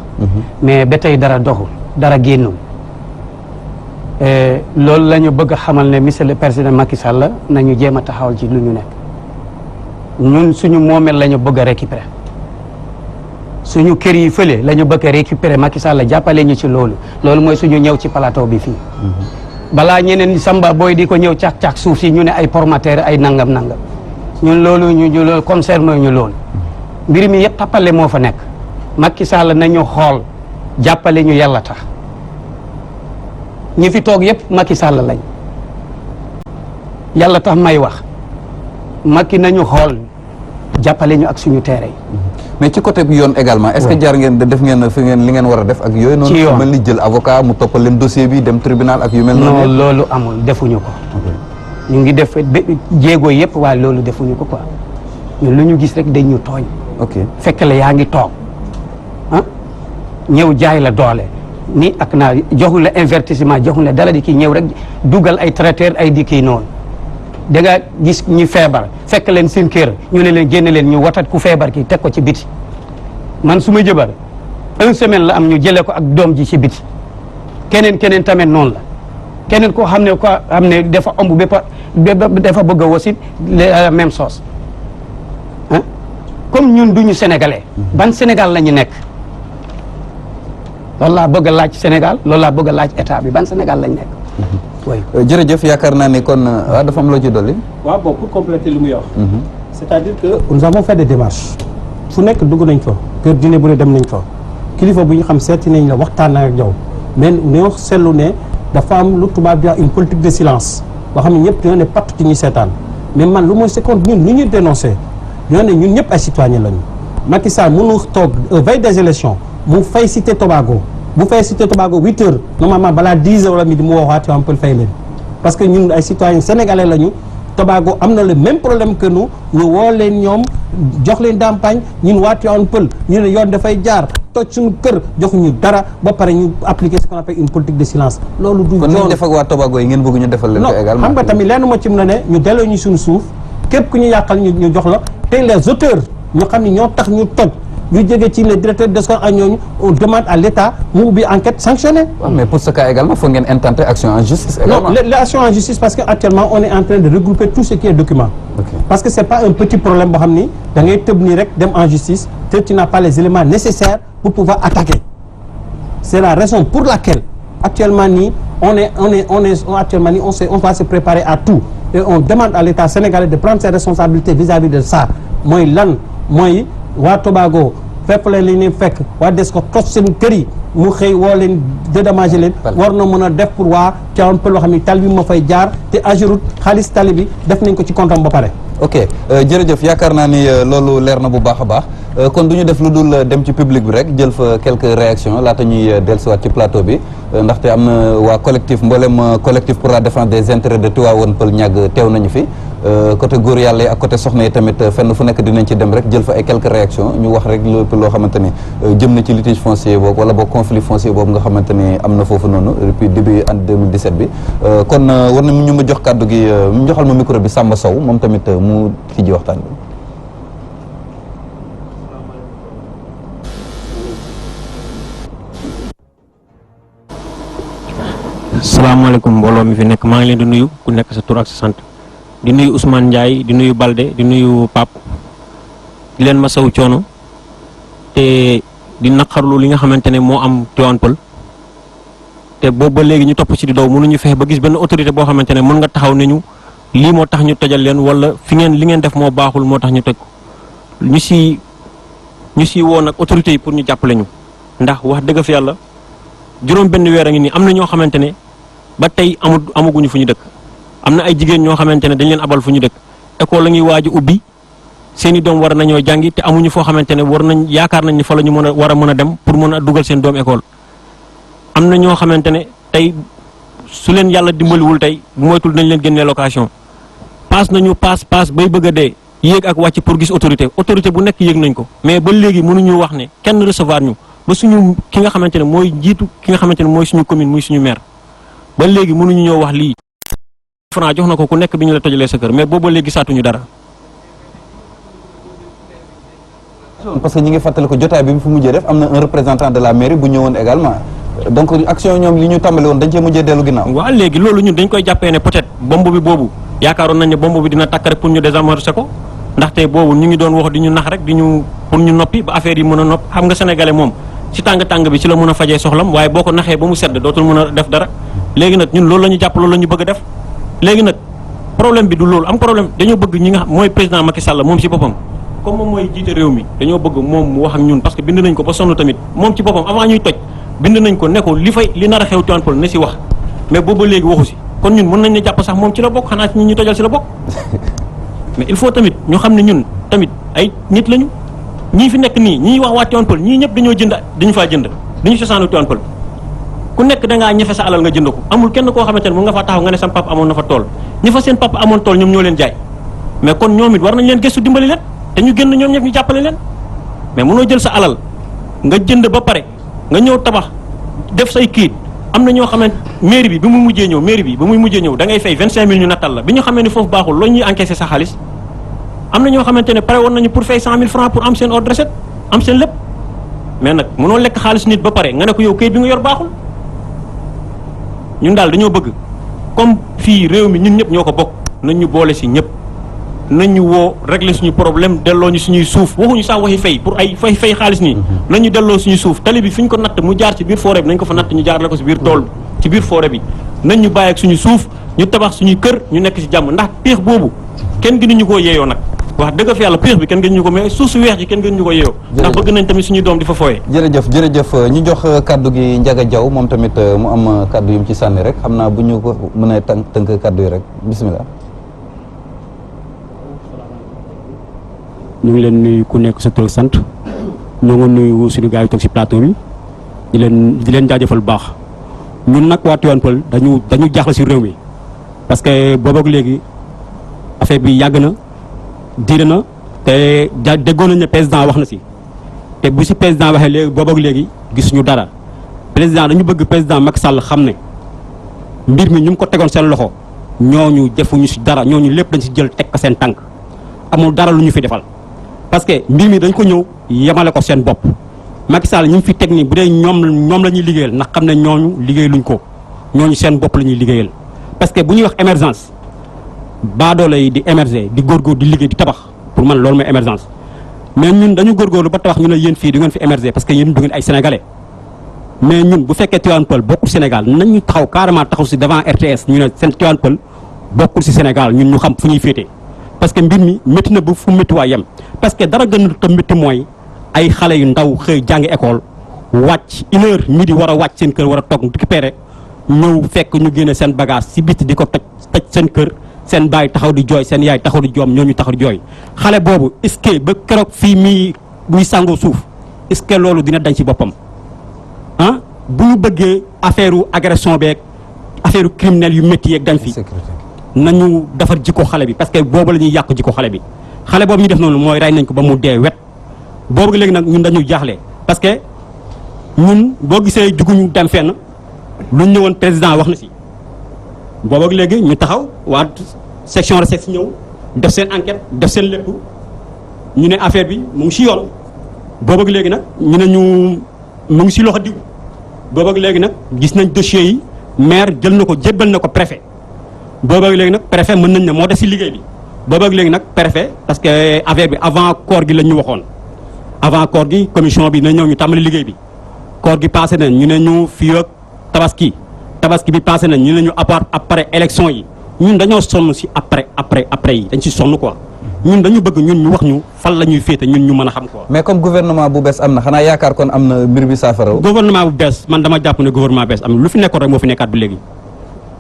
mais ba tey dara doxul dara génnul loolu la ñu bëgg a xamal ne monsieur le président Macky Sall nañu jéem a taxawal ci lu ñu nekk ñun suñu moomeel la ñu bëgg a récupérer suñu kër yi fële la ñu bëgg a récupérer Macky Sall jàppale ñu ci loolu mooy suñu ñëw ci plateau bi fii balaa ñeneen samba booy di ko ñëw càq-càq suuf si ñu ne ay promoteur ay nangam ñun loolu loolu concerné ñu loolu mbir mi yëpp tappale moo fa nekk Macky Sall nañu xool jàppale ñu yàlla tax ñi fi toog yëpp Macky Sall lañ yàlla tax may wax Macky nañu xool jàppale ñu ak suñu teere yi mais ci côté bi yoon également est-ce que jaar ngeen def ngeen fi ngeen li ngeen war a def ak yooyu noonu ci yoon mel ni jël avocat mu toppal leen dossier bi dem tribunal ak yu mel noonu non loolu amul defuñu ko ñu ngi def jéego yëpp waaye loolu defuñu ko quoi ñun lu ñu gis rek dañ ñu tooñ ok fekk la yaa ngi toog ah ñëw jaay la doole ni ak naa joxu la investissement joxu la dara di kii ñëw rek dugal ay traiteur ay di kii noonu da nga gis ñu feebar fekk leen seen kër ñu ne leen génne leen ñu watat ku feebar ki teg ko ci biti man su ma jëbar 1 semaine la am ñu jëlee ko ak doom ji ci biti keneen tamit noonu la keneen koo xam ne dafa ëmb dafa bëgg a wasit la même chose ah comme ñun duñu sénégalais ban Sénégal la ñu nekk loolu laa bëgg a laaj Sénégal loolu laa bëgg a laaj état bi ban Sénégal lañ nekk. oui jërëjëf yaakaar naa ni kon dafa am loo ci dolli. waaw bon pour compléter lu muy wax. c'est-à-dire que nous avons fait des démarches fu nekk dugg nañ fa kër dîner bu ne dem nañ fa kilifa bu ñu xam seeti nañ la waxtaan ak yow mais ñoo seetlu ne dafa am lu tubaab di wax une politique de silence boo xam ne ñëpp ñoo ne patt ci ñuy seetaan mais man lu mooy c'est que ñun lu ñuy dénoncé ñoo ne ñun ñëpp ay citoyens lañu. Macky Sall mënu toog veille des élections mu fay Cité Tobago bu fay Cité Tobago 8 heures normalement balaa 10 heures wala midi mu waxaat yoo am pël fay leen parce que ñun ay citoyens sénégalais lañu. Tobago am na le même problème que nous ñu woo leen ñoom jox leen ndàmpañ ñun waa Tivaouane Peulh ñu ne yoon dafay jaar toj suñu kër joxuñu dara ba pare ñu appliquer ce qu'on appelle une politique de silence. loolu du kon ni ñu def ak waa Tobago yi ngeen bëgg ñu defal leen ko également. xam nga tamit lenn moo ci mën a ne ñu delloo ñu suñu suuf képp ku ñu yàqal ñu jox la te les auteurs ñu xam ne ñoo tax ñu toj ñu jóge ci les directeurs d'escole ak ñooñu on demande à l'État mu ubbi enquête sanctionnée. waaw mais pour ce cas également faut ngeen intenter action en justice également. Non, l'action en justice parce que actuellement on est en train de regrouper tout ce qui est document. Okay. Parce que c'est pas un petit problème boo xam ni da ngay tëb nii rek dem en justice te tu n'as pas les éléments nécessaires pour pouvoir attaquer. C'est la raison pour laquelle actuellement nii on va se préparer à tout et on demande à l'État sénégalais de prendre ses responsabilités vis-à-vis de ça mooy lan mooy waa Tobago fépp leen li ñuy fekk waa des ko toj seen kër yi mu xëy woo leen dédommagé leen war na mën a def pour waa Tivaouane Peulh loo xam ne tali bi ma fay jaar te Ageroute xaalis tali bi def nañ ko ci compte am ba pare. ok jërëjëf yaakaar naa ni loolu leer na bu baax a baax kon du ñu def lu dul dem ci public bi rek jël fa quelques réactions laata ñuy dellusiwaat ci plateau bi ndaxte am na waa collectif mboolem collectif pour la défense des intérêts de Tivaouane Peulh ñàgg teew nañu fi côté góor yàlla yi ak côté soxna yi tamit fenn fu nekk dinañ ci dem rek jël fa ay quelques réactions ñu wax rek lépp loo xamante ni jëm na ci litige foncier boobu wala boog conflit foncier boobu nga xamante ni am na foofu noonu depuis début année 2017 bi kon war na ñu ma jox kàddu gi mu joxal ma micro bi Samba Sow moom tamit mu tijji waxtaan bi. salaamaaleykum mbooloo mi fi nekk maa ngi leen di nuyu ku nekk sa tur ak sa sant di nuyu Ousmane Ndiaye di nuyu Balde di nuyu Pape di leen masawu coono te di naqarlu li nga xamante ne moo am Tivaouane Peulh te boobu ba léegi ñu topp ci di daw mënuñu fexe ba gis benn autorité boo xamante ne mën nga taxaw ne ñu lii moo tax ñu tojal leen wala fi ngeen li ngeen def moo baaxul moo tax ñu toj ko ñu si woo nag autorités yi pour ñu jàppale ñu ndax wax dëgg fi yàlla juróom benn weer a ngi nii am na ñoo xamante ne ba tey amaguñu fu ñu dëkk am na ay jigéen ñoo xamante ne dañ leen abal fu ñu dëkk école la ñuy waaj a ubbi seen i doom war nañoo jàngi te amuñu foo xamante ne yaakaar nañ ni fa la ñu war a mën a dem pour mën a dugal seen doom école am na ñoo xamante ne tey su leen yàlla dimbaliwul tey bu moytul nañ leen génnee location paas nañu paas bay bëgg a dee yéeg ak wàcc pour gis autorité bu nekk yéeg nañ ko mais ba léegi mënuñu wax ne kenn recevoir ñu ba suñu ki nga xamante ne mooy njiitu ki nga xamante ne mooy suñu commune muy suñu maire ba léegi mënuñu ñoo wax lii franc jox na ko ku nekk bi ñu la tojalee sa kër mais booba léegi saatuñu dara. parce que ñi ngi fàttali ko jotaay bi mu fi mujjee def am na un représentant de la mairie bu ñëwoon également donc action ñoom li ñu tàmbali woon dañ cee mujjee dellu ginnaaw. waaw léegi loolu ñun dañ koy jàppee ne peut-être bomb bi boobu yaakaaroon nañ ne bomb bi dina takk rek pour ñu désamorcer ko ndaxte boobu ñu ngi doon wax di ñu nax rek pour ñu noppi ba affaire yi mën a nopp xam nga sénégalais moom ci tàng-tàng bi ci la mën a fajee soxlam waaye boo ko naxee ba mu sedd dootul mën a def dara léegi nag ñun loolu la ñu jàpp loolu la ñu bëgg a def léegi nag problème bi du loolu am problème dañoo bëgg ñi nga xam mooy président Macky Sall moom ci boppam comme moom mooy jiite réew mi dañoo bëgg moom mu wax ak ñun parce que bind nañ ko ba sonn tamit moom ci boppam avant ñuy toj bind nañ ko ne ko li nar a xew Tivaouane Peulh ne si wax mais booba léegi waxu si kon ñun mën nañ ne jàpp sax moom ci la bokk xanaa ci ñi ñu tojal si la bokk mais il faut tamit ñu xam ne ñun tamit ay nit lañu ñii fi nekk nii ñii wax waa Tivaouane Peulh ñii ñëpp dañu faa jënd dañu cosaanu Tivaouane Peulh ku nekk da ngaa ñefe sa alal nga jënd ko amul kenn koo xamante ne mu nga fa taxaw nga ne sam papa amoon na fa tool ñi fa seen papa amoon tool ñoom ñoo leen jaay mais kon ñoom it war nañ leen gëstu dimbali leen te ñu génn ñoom ñëpp ñu jàppale leen mais mënoo jël sa alal nga jënd ba pare nga ñëw tabax def say kiit am na ñoo xamante mairie bi ba muy mujjee ñëw da ngay fay 25000 ñu nattal la bi ñu xamee ni foofu baaxul loolu ñuy encaissé sa xaalis am na ñoo xamante ne pare woon nañu pour fay 100000 francs pour am seen ordre de recette am seen lépp mais nag mënoo lekk xaalis nit ba pare nga ne ko yow kayit bi nga yor baaxul ñun daal dañoo bëgg comme fii réew mi ñun ñëpp ñoo ko bokk nañ ñu boole si ñëpp nañ ñu woo régler suñu problème delloo ñu suñuy suuf waxuñu sax waxi fay pour ay fay xaalis nii nañ ñu delloo suñu suuf tali bi fi ñu ko natt mu jaar ci biir forêt bi nañ ko fa natt ñu jaar la ko si biir tool ci biir forêt bi nañ ñu bàyyi ak suñu suuf ñu tabax suñuy kër ñu nekk si jàmm ndax péex boobu kenn gënuñu koo yeeyoo nag wax dëgg fa yàlla péex bi kenn gënuñu ko mais suuf su weex ji kenn gënuñu ko yeeyoo ndax bëgg nañ tamit suñuy doom di fa fooyee jërëjëf ñu jox kaddu gi Ndiaga Diaw moom tamit mu am kaddu yu mu ci sànni rek xam naa bu ñu ko mën a tënk kaddu yi rek bismillah. ñu ngi leen nuyu ku nekk sa tur ak sant ñoo ngi nuyu suñu gars yi toog si plateau bi di leen jaajëfal bu baax ñun nag waa Tivaouane Peulh dañu jaaxle si réew mi parce que boobu ak léegi affaire bi yàgg na diire na te déggoon nañ ne président wax na si te bu si président waxee léegi boobu ak léegi gisuñu dara président dañu bëgg président Macky Sall xam ne mbir mi ñu ko tegoon seen loxo ñooñu defuñu si dara ñooñu lépp dañ si jël teg ko seen tànk amul dara lu ñu fi defal. parce que mbir mi dañ ko ñëw yemale ko seen bopp Macky Sall ñu fi teg nii bu dee ñoom la ñuy liggéeyal ndax xam ne ñooñu liggéey luñ ko ñooñu seen bopp la ñuy liggéeyal parce que bu ñuy wax émergence baadoolo yi di émerger di góorgóor di liggéey di tabax pour man loolu mooy émergence mais ñun dañu góorgóorlu ba tabax ñu ne yéen fii du ngeen fi émerger parce que yéen du ngeen ay sénégalais mais ñun bu fekkee Tivaouane Peulh bokkul Sénégal nañu taxaw carrément taxaw si devant RTS ñu ne seen Tivaouane Peulh bokkul si Sénégal ñun ñu xam fu ñuy féetee parce que mbir mi métti na ba fu métti waa yem parce que dara gën a métti mooy ay xale yu ndaw xëy jàngi école wàcc 1h midi war a wàcc seen kër war a toog récupéré ñëw fekk ñu génne seen bagage si biti di ko toj seen kër seen baay taxaw di jooy seen yaay taxaw di joom ñooñu taxaw di jooy xale boobu est-ce que ba keroog fii muy sàngoo suuf est-ce que loolu dina dañ ci boppam ah bu ñu bëggee affaire agression beeg affaire criminel yu métti yeeg dañ fi nañu defar jikko xale bi parce que boobu la ñuy yàq jikko xale bi xale boobu ñu def noonu mooy rey nañ ko ba mu dee wet boobu léegi nag ñun dañu jaaxle parce que ñun boo gisee juguñu dem fenn lu ñu ñëwoon président wax na si boobu léegi ñu taxaw waa section recherche ñëw def seen enquête def seen lépp ñu ne affaire bi mu ngi si yoon boobu léegi nag ñu ne mu ngi si loxo diw boobu léegi nag gis nañ dossier yi maire jël na ko jébbal na ko préfet boobu léegi nag préfet mën nañ ne moo def si liggéey bi boobu léegi nag préfet parce que affaire bi avant koor gi lañ ñu waxoon avant koor gi commission bi na ñëw ñu tàmbali liggéey bi koor gi passé nañ ñu ne ñu fii ak tabaski bi passé nañ ñu ne ñu après élection yi ñun dañoo sonn si après yi dañ si sonn quoi ñun dañu bëgg ñun ñu wax ñu fan la ñuy féete ñun ñu mën a xam quoi. mais comme gouvernement bu bees am na xanaa yaakaar kon am na mbir bi saafara. gouvernement bu bees man dama jàpp ne gouvernement bees am na lu fi nekkoon rek moo fi nekkaat ba léegi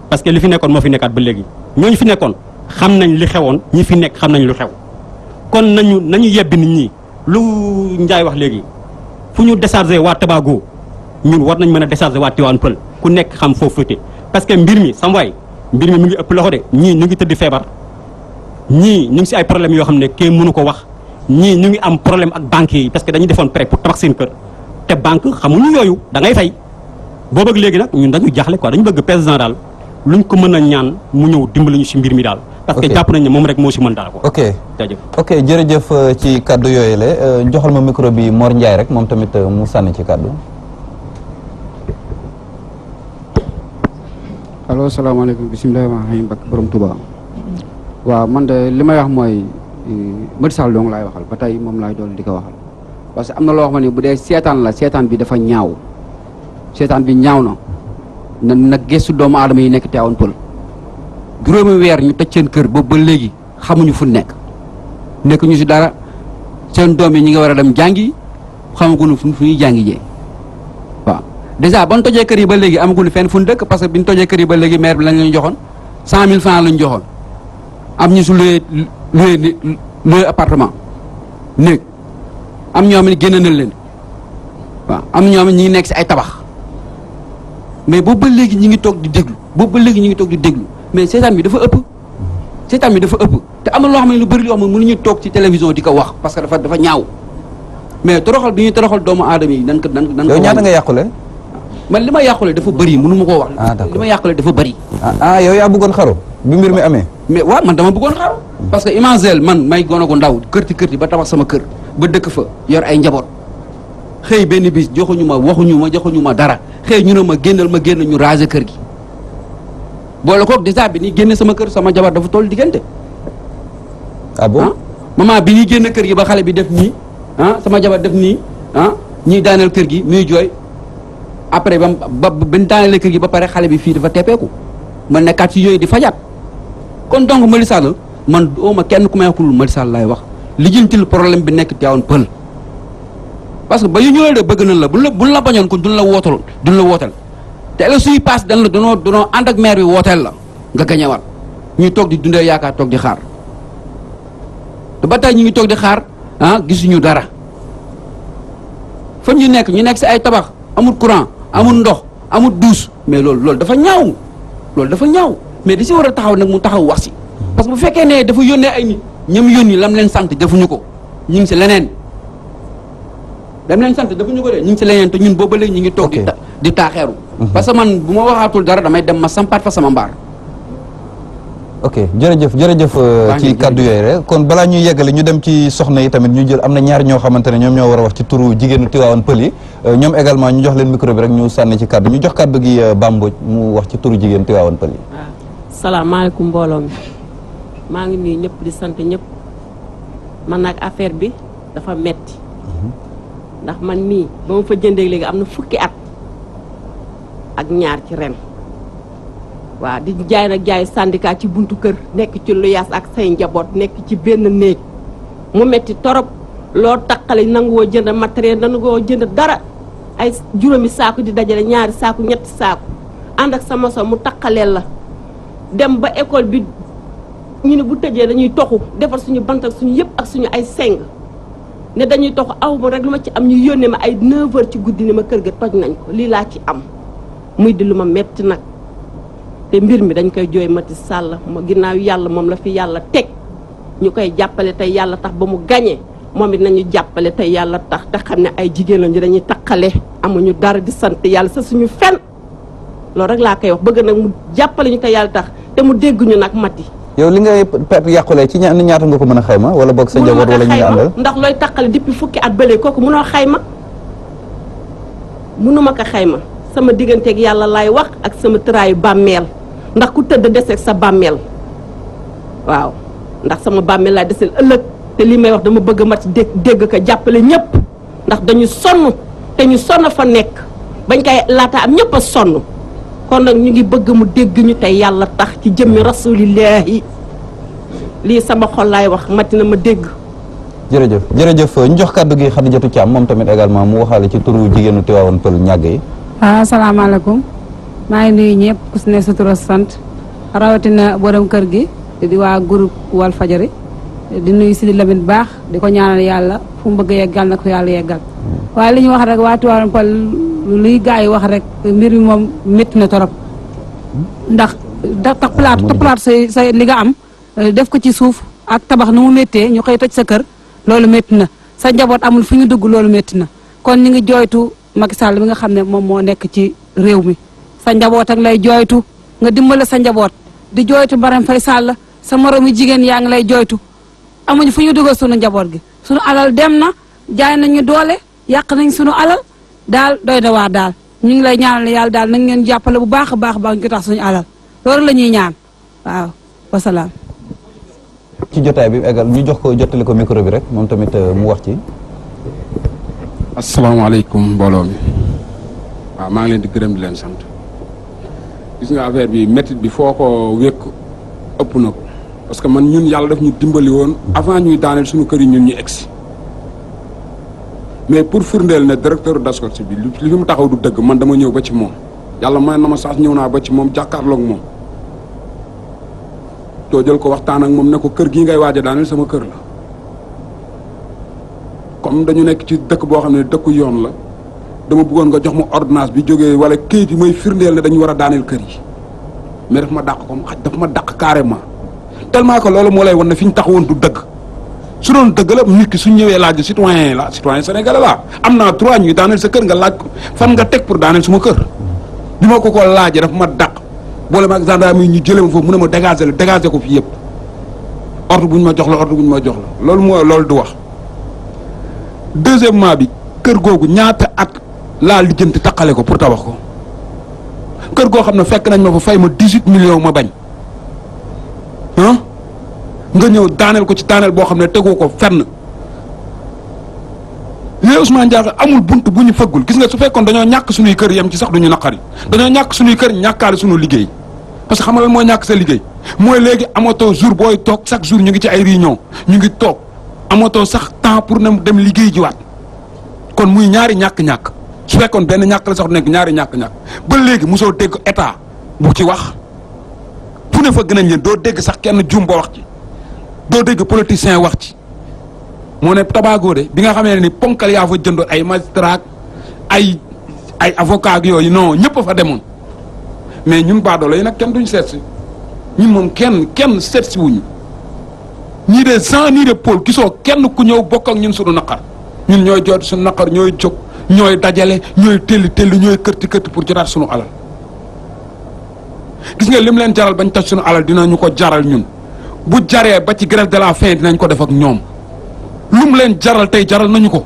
parce que li fi nekkoon moo fi nekkaat ba léegi ñooñu fi nekkoon xam nañ li xewoon ñi fi nekk xam nañ lu xew kon nañu yebbi nit ñi lu Ndiaye wax léegi fu ñu déchargé waa Tobago ñun war nañ mën a déchargé waa Tivaouane Peulh ku nekk xam foofu féete parce que mbir mi sam waay mbir mi mu ngi ëpp loxo de ñii ñu ngi tëdd feebar ñii ñu ngi si ay problèmes yoo xam ne kenn mënu ko wax ñii ñu ngi am problème ak banques yi parce que dañu defoon prêt pour tabax seen kër te banque xamuñu yooyu da ngay fay boobu ak léegi nag ñun dañu jaaxle quoi dañu bëgg président daal luñ ko mën a ñaan mu ñëw dimbali ñu si mbir mi daal. parce que jàpp nañ ne moom rek moo si mën dara quoi. ok jërëjëf ci kaddu yooyu la joxal ma micro bi Mor Ndiaye rek moom tamit mu sànni ci kaddu. allo salaamaaleykum bisimilah rahmaani bakk borom Touba. waaw man de li may wax mooy Macky Sall dong laay waxal ba tey moom laay doon di ko waxal parce que am na loo xam ne bu dee seetaan la seetaan bi dafa ñaaw seetaan bi ñaaw na nag gëstu doomu aadama yi nekk Tivaouane Peulh juróomi weer ñu tëj seen kër boobu ba léegi xamuñu fu nekk ñu si dara seen doom yi ñi nga war a dem jàngi xamaguñu fu ñuy jàngi jee waaw dèjà ban tojee kër yi ba léegi amaguñu fenn fu ñu dëkk parce que bi ñu tojee kër yi ba léegi maire bi lañ leen joxoon 100000 francs lañ joxoon am ñu su loué appartement néeg am ñoo xam ne génn nañ leen waaw am ñoo xam ne ñi ngi nekk si ay tabax mais boobu ba léegi ñi ngi toog di déglu mais seetaan bi dafa ëpp te am na loo xam ne lu bëri loo xam ne mënuñu toog ci télévision di ko wax parce que dafa ñaaw mais toroxal bi ñuy toroxal doomu aadama yi nan ko yow ñaata nga yàqule man li ma yàqule dafa bëri mënu ma koo wax. d'accord li ma yàqule dafa bëri. yow yaa bëggoon xaru bi mbir mi amee. mais waaw man dama bëggoon xaru. parce que imagine man may gone gu ndaw kërti ba tabax sama kër ba dëkk fa yor ay njaboot xëy benn bis joxuñu ma dara xëy ñu ne ma génn ñu raser kër gi boole koog déjà bi ni génne sama kër sama jabar dafa toll diggante. bon maman bi ñuy génn kër gi ba xale bi def nii sama jabar def nii ñuy daaneel kër gi muy jooy après ba bañ daaneele kër gi ba pare xale bi fii dafa teppeeku ma nekkaat ci yooyu di fajaat kon donc Mali Sall man ooma kenn ku may wax lu Mali Sall laay wax lijjantil problème bi nekk Tivaouane Peulh parce que ba yu ñëwee de bëgg nañ la buñ la bañoon ko duñ la wootal te élection yi passe dañ la danoo ànd ak maire bi wooteel la nga gañewaat ñuy toog di dundee yaakaar toog di xaar te ba tey ñu ngi toog di xaar gisuñu dara fa ñu nekk si ay tabax amul courant amul ndox amul douche mais loolu dafa ñaaw mais di si war a taxaw nag mu taxaw wax si parce que bu fekkee ne dafa yónnee ay nit ñoom yónni lam leen sant defuñu ko ñu ngi si leneen lam leen sant defuñu ko de ñu ngi si leneen te ñun booba léegi ñu ngi toog di taaxeeru parce que man bu ma waxaatul dara damay dem ma sampaat fa sama mbaar. ok jërëjëf ci kàddu yooyu rek kon balaa ñuy yeggale ñu dem ci soxna yi tamit ñu jël am na ñaar ñoo xamante ne ñoom ñoo war a wax ci turu jigéenu Tivaouane Peulh yi ñoom également ñu jox leen micro bi rek ñu sànni ci kàddu ñu jox kàddu gi Bamboj mu wax ci turu jigéenu Tivaouane Peulh yi. waaw salaamaaleykum mbooloo mi maa ngi nuyu ñëpp di sant ñëpp man nag affaire bi dafa metti ndax man mii ba ma fa jëndee léegi am na fukki at ak ñaar ci ren. waaw di jaay nag jaay syndicat ci buntu kër nekk ci lu yaas ak say njaboot nekk ci benn néeg mu metti torop loo taqale nanguwoo jënd matériel nanguwoo jënd dara ay juróomi saaku di dajale ñaari saaku ñetti saaku ànd ak sama mu taqaleel la dem ba école bi ñu ne bu tëjee dañuy toxu defar suñu bant ak suñu yëpp ak suñu ay seng ne dañuy toxu aw ma rek lu ma ci am ñu yónnee ma ay 9h ci guddi ni ma kër ga toj nañ ko lii laa ci am muy di lu ma metti nag te mbir mi dañ koy jooy Macky Sall ma ginnaaw yàlla moom la fi yàlla teg ñu koy jàppale tey yàlla tax ba mu gañee moom it nañu jàppale tey yàlla tax te xam ne ay jigéen lañu dañuy taqale amuñu dara di sant yàlla sa suñu fen loolu rek laa koy wax bëgg nag mu jàppale ñu tey yàlla tax te mu dégg ñu nag Macky. yow li ngay perte yàqulee ci ñaata nga ko mën a xayma wala boog sa njaboot wala ñu ngi àndal ndax looy taqale depuis fukki at bële kooku mënoo xayma mënuma ko xayma sama digganteeg yàlla laay wax ak sama tëraayu bàmmeel ndax ku tëdd deseeg sa bàmmeel waaw ndax sama bàmmeel laay deseel ëllëg te li may wax dama bëgg mat dégg ko jàppale ñëpp ndax dañu sonn te ñu sonn fa nekk bañ koy laata am ñëpp a sonn kon nag ñu ngi bëgg mu dégg ñu tey yàlla tax ci jëmmi rasulillahi lii sama xol laay wax mati na ma dégg. jërëjëf ñu jox kàddu gi Khadijatou Thiam moom tamit également mu waxaale ci turu jigéenu Tivaouane Peulh ñàgg yi. waaw asalaamaaleykum maa ngi nuyu ñëpp ku si ne sa tur ak sant rawatina borom kër gi di waa groupe Walfadjri di nuyu Sidi Lamine baax di ko ñaanal yàlla fu mu bëgg a yeggal na ko yàlla yeggal waaye li ñu wax rek waa Tivaouane Peulh luy gars yi wax rek mbir mi moom métti na torop ndax taplaat sa li nga am def ko ci suuf ak tabax nu mu méttee ñu xëy toj sa kër loolu métti na sa njaboot amul fu ñu dugg loolu métti na kon ñu ngi jooytu Macky Sall bi nga xam ne moom moo nekk ci réew mi sa njaboot ak lay jooytu nga dimbale sa njaboot di jooytu Marème Faye Sall sa moromu jigéen yaa ngi lay jooytu amuñu fu ñu dugal sunu njaboot gi sunu alal dem na jaay nañu doole yàq nañ sunu alal daal doy na waar daal ñu ngi lay ñaanal yàlla daal nañ ngeen jàppale bu baax a baax ñu tax suñu alal loolu la ñuy ñaan waaw wasalaam. ci jotaay bi égal ñu jox ko jottali ko micro bi rek moom tamit mu wax ci. asalaamaaleykum mbooloo mi waaw maa ngi leen di gërëm di leen sant gis nga affaire bi métit bi foo ko wékk ëpp na ko parce que man ñun yàlla daf ñu dimbali woon avant ñuy daaneel suñu kër yi ñun ñu egsi mais pour firndeel ne directeur d'Ascos bi li fi mu taxaw du dëgg man dama ñëw ba ci moom yàlla may na ma sax ñëw naa ba ci moom jàkkaarloog moom too jël ko waxtaan ak moom ne ko kër gii ngay waaj a daaneel sama kër la comme dañu nekk ci dëkk boo xam ne dëkku yoon la dama bëggoon nga jox ma ordonnance bi jógee wala kayit yi may firndeel ne dañu war a daaneel kër yi mais daf ma dàq comme xaj daf ma dàq carrément tellement que loolu moo lay wan ne fi ñu taxawoon du dëgg su doon dëgg la nit ki su ñëwee laaj citoyen la citoyen sénégalais la am naa droit ñuy daaneel sa kër nga laaj ko fan nga teg pour daaneel suma kër bi ma ko laajee dafa ma dàq boole ma ak gendarme yi ñu jëlee ma foofu mu ne ma dégager ko fii yëpp ordre bu ñu ma jox la ordre bu ñu ma jox la loolu du wax. deuxièmement bi kër googu ñaata at laa lijjanti taqale ko pour tabax ko kër goo xam ne fekk nañ ma fa fay ma 18 millions ma bañ ah nga ñëw daaneel ko ci daaneel boo xam ne tegu ko fenn. léegi Ousmane Diakhar amul bunt bu ñu fëggul gis nga su fekkoon dañoo ñàkk suñuy kër yem ci sax duñu naqari dañoo ñàkk suñuy kër ñàkkaale suñu liggéey parce que xam nga lan mooy ñàkk sa liggéey mooy léegi amatoo jour booy toog chaque jour ñu ngi ci ay réunion ñu ngi toog amatoo sax temps pour na dem liggéey jiwaat kon muy ñaari ñàkk-ñàkk su fekkoon benn ñàkk la sax du nekk ñaari ñàkk-ñàkk ba léegi mosoo dégg état bu ci wax fu ne fa gën a leen doo dégg sax kenn jum ba wax ci doo dégg politicien wax ci. moo ne Tobago de bi nga xamee ne ni ponkal yaa fa jëndoon ay magistrat ay avocat ak yooyu non ñëpp a fa demoon mais ñun baadoolo yi nag kenn duñ seet si ñun moom kenn seet si wuñu ñii de Jean nii de Paul gisoo kenn ku ñëw bokk ak ñun suñu naqar ñun ñooy joot suñu naqar ñooy jóg ñooy dajale ñooy telli ñooy kërti pour jotaat suñu alal gis nga lim leen jaral bañ toj suñu alal dinañu ko jaral ñun bu jaree ba ci grève de la faim dinañ ko def ak ñoom lu mu leen jaral tey jaral nañu ko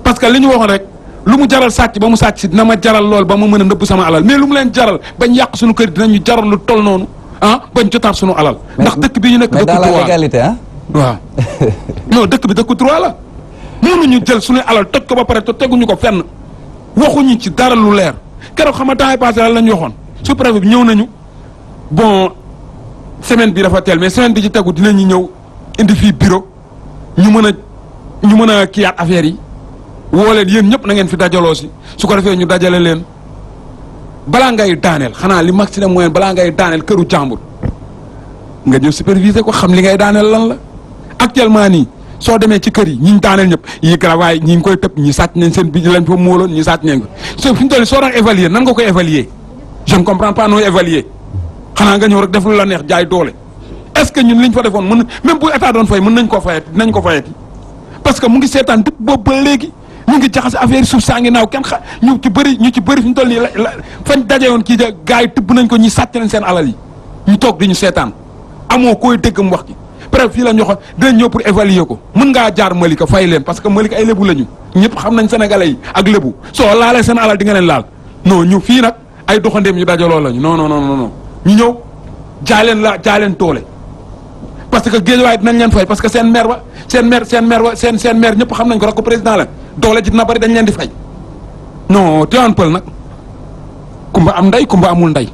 parce que li ñu waxoon rek lu mu jaral sàcc ba mu sàcc si dina ma jaral lool ba ma mën a nëbb sama alal mais lu mu leen jaral bañ yàq suñu kër dinañu jaral lu toll noonu bañ jotaat suñu alal. ndax dëkk bi ñu nekk dëkku droit mais dans la légalité waaw non dëkk bi dëkku droit la mënuñu jël suñu alal toj ko ba pare te teguñu ko fenn waxuñu ci dara lu leer keroog xam nga temps yi passé la ñu waxoon sous préfet bi ñëw nañu bon semaine bi dafa teel mais semaine bi ci tegu dinañu ñëw indi fii bureau. ñu mën a kiyaat affaire yi woo leen yéen ñëpp na ngeen fi dajaloo si su ko defee ñu dajale leen balaa ngay daaneel xanaa li maximum moyen balaa ngay daaneel këru jàmbur nga ñëw superviser ko xam li ngay daaneel lan la actuellement nii soo demee ci kër yi ñi ñu daaneel ñëpp yi gravaay ñi ngi koy tëb ñi sàcc nañ seen bi lañ fa móoloon ñi sàcc nañ ko so fi ñu toll soo doon évaluer nan nga koy évaluer je ne comprends pas nooy évaluer xanaa nga ñëw rek def lu la neex jaay doole. est-ce que ñun liñ fa defoon mën même bu état doon fay mën nañ koo fayati dinañ ko fayati parce que mu ngi seetaan dëpp boobu ba léegi ñu ngi jaxase affaire suuf saa ngi naaw kenn ñu ci bëri fi ñu toll nii fañ daje woon kii ja gars yi tëbb nañ ko ñi sàcc nañ seen alal yi ñu toog di ñu seetaan amoo koy dégg mu wax ci bref fii la ñu waxoon dinañ ñëw pour évaluer ko mën ngaa jaar Malika fay leen parce que Malika ay lébu lañu ñëpp xam nañ sénégalais yi ak lébu soo laalee seen alal di nga leen laal non ñu fii nag ay doxandeem ñu dajaloo lañu non ñu ñëw jaay leen toole parce que Guédiawaye dinañ leen fay parce que seen maire ñëpp xam nañ ko rek ko président la doole ji dina bari dañ leen di fay non Tivaouane Peulh nag kumba am ndey kumba amul ndey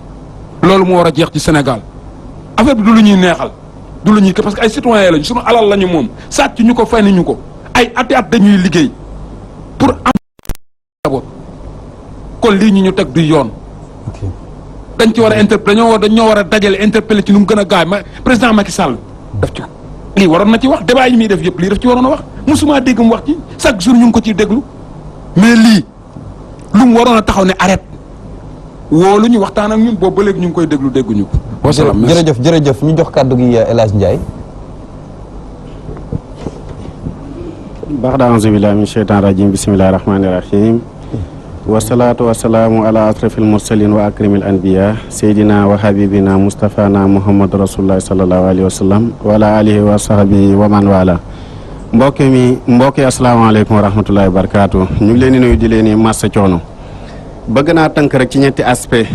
loolu moo war a jeex ci Sénégal affaire bi du lu ñuy neexal du lu ñuy parce que ay citoyen lañu suñu alal lañu moom sàcc ñu ko fay nañu ko ay ati at dañuy liggéey pour am d'abord kon lii ñu teg du yoon dañ ci war a dañoo war a dajale interpellé ci nu mu gën a gaay président Macky Sall daf ci lii waroon na ci wax débat yi muy def yëpp lii daf ci waroon a wax musuma dégg mu wax ci chaque jour ñu ngi ko ciy déglu mais lii lu mu waroon a taxaw ne arrête woolu ñu waxtaan ak ñun boobu ba léegi ñu ngi koy déglu dégguñu ko. wasalaam jërëjëf ñu jox kàddu gi El Hadj Ndiaye. baax da auzu billahi min sheytaan rajim bismillahi rahmani rahim wasalaatu wasalaamu ala asrafil mursalin wa akramil anbiya seydina wa habibina mustafana muhammadu rasulullahi salallahu alayhi wa sallam wa ala alihi wa sahbihi wa man wala mbokki asalaamaaleykum wa rahmatullahi wa barakaatu ñu ngi leen di nuyu di leen di massa coono bëgg naa tënk rek ci ñetti aspect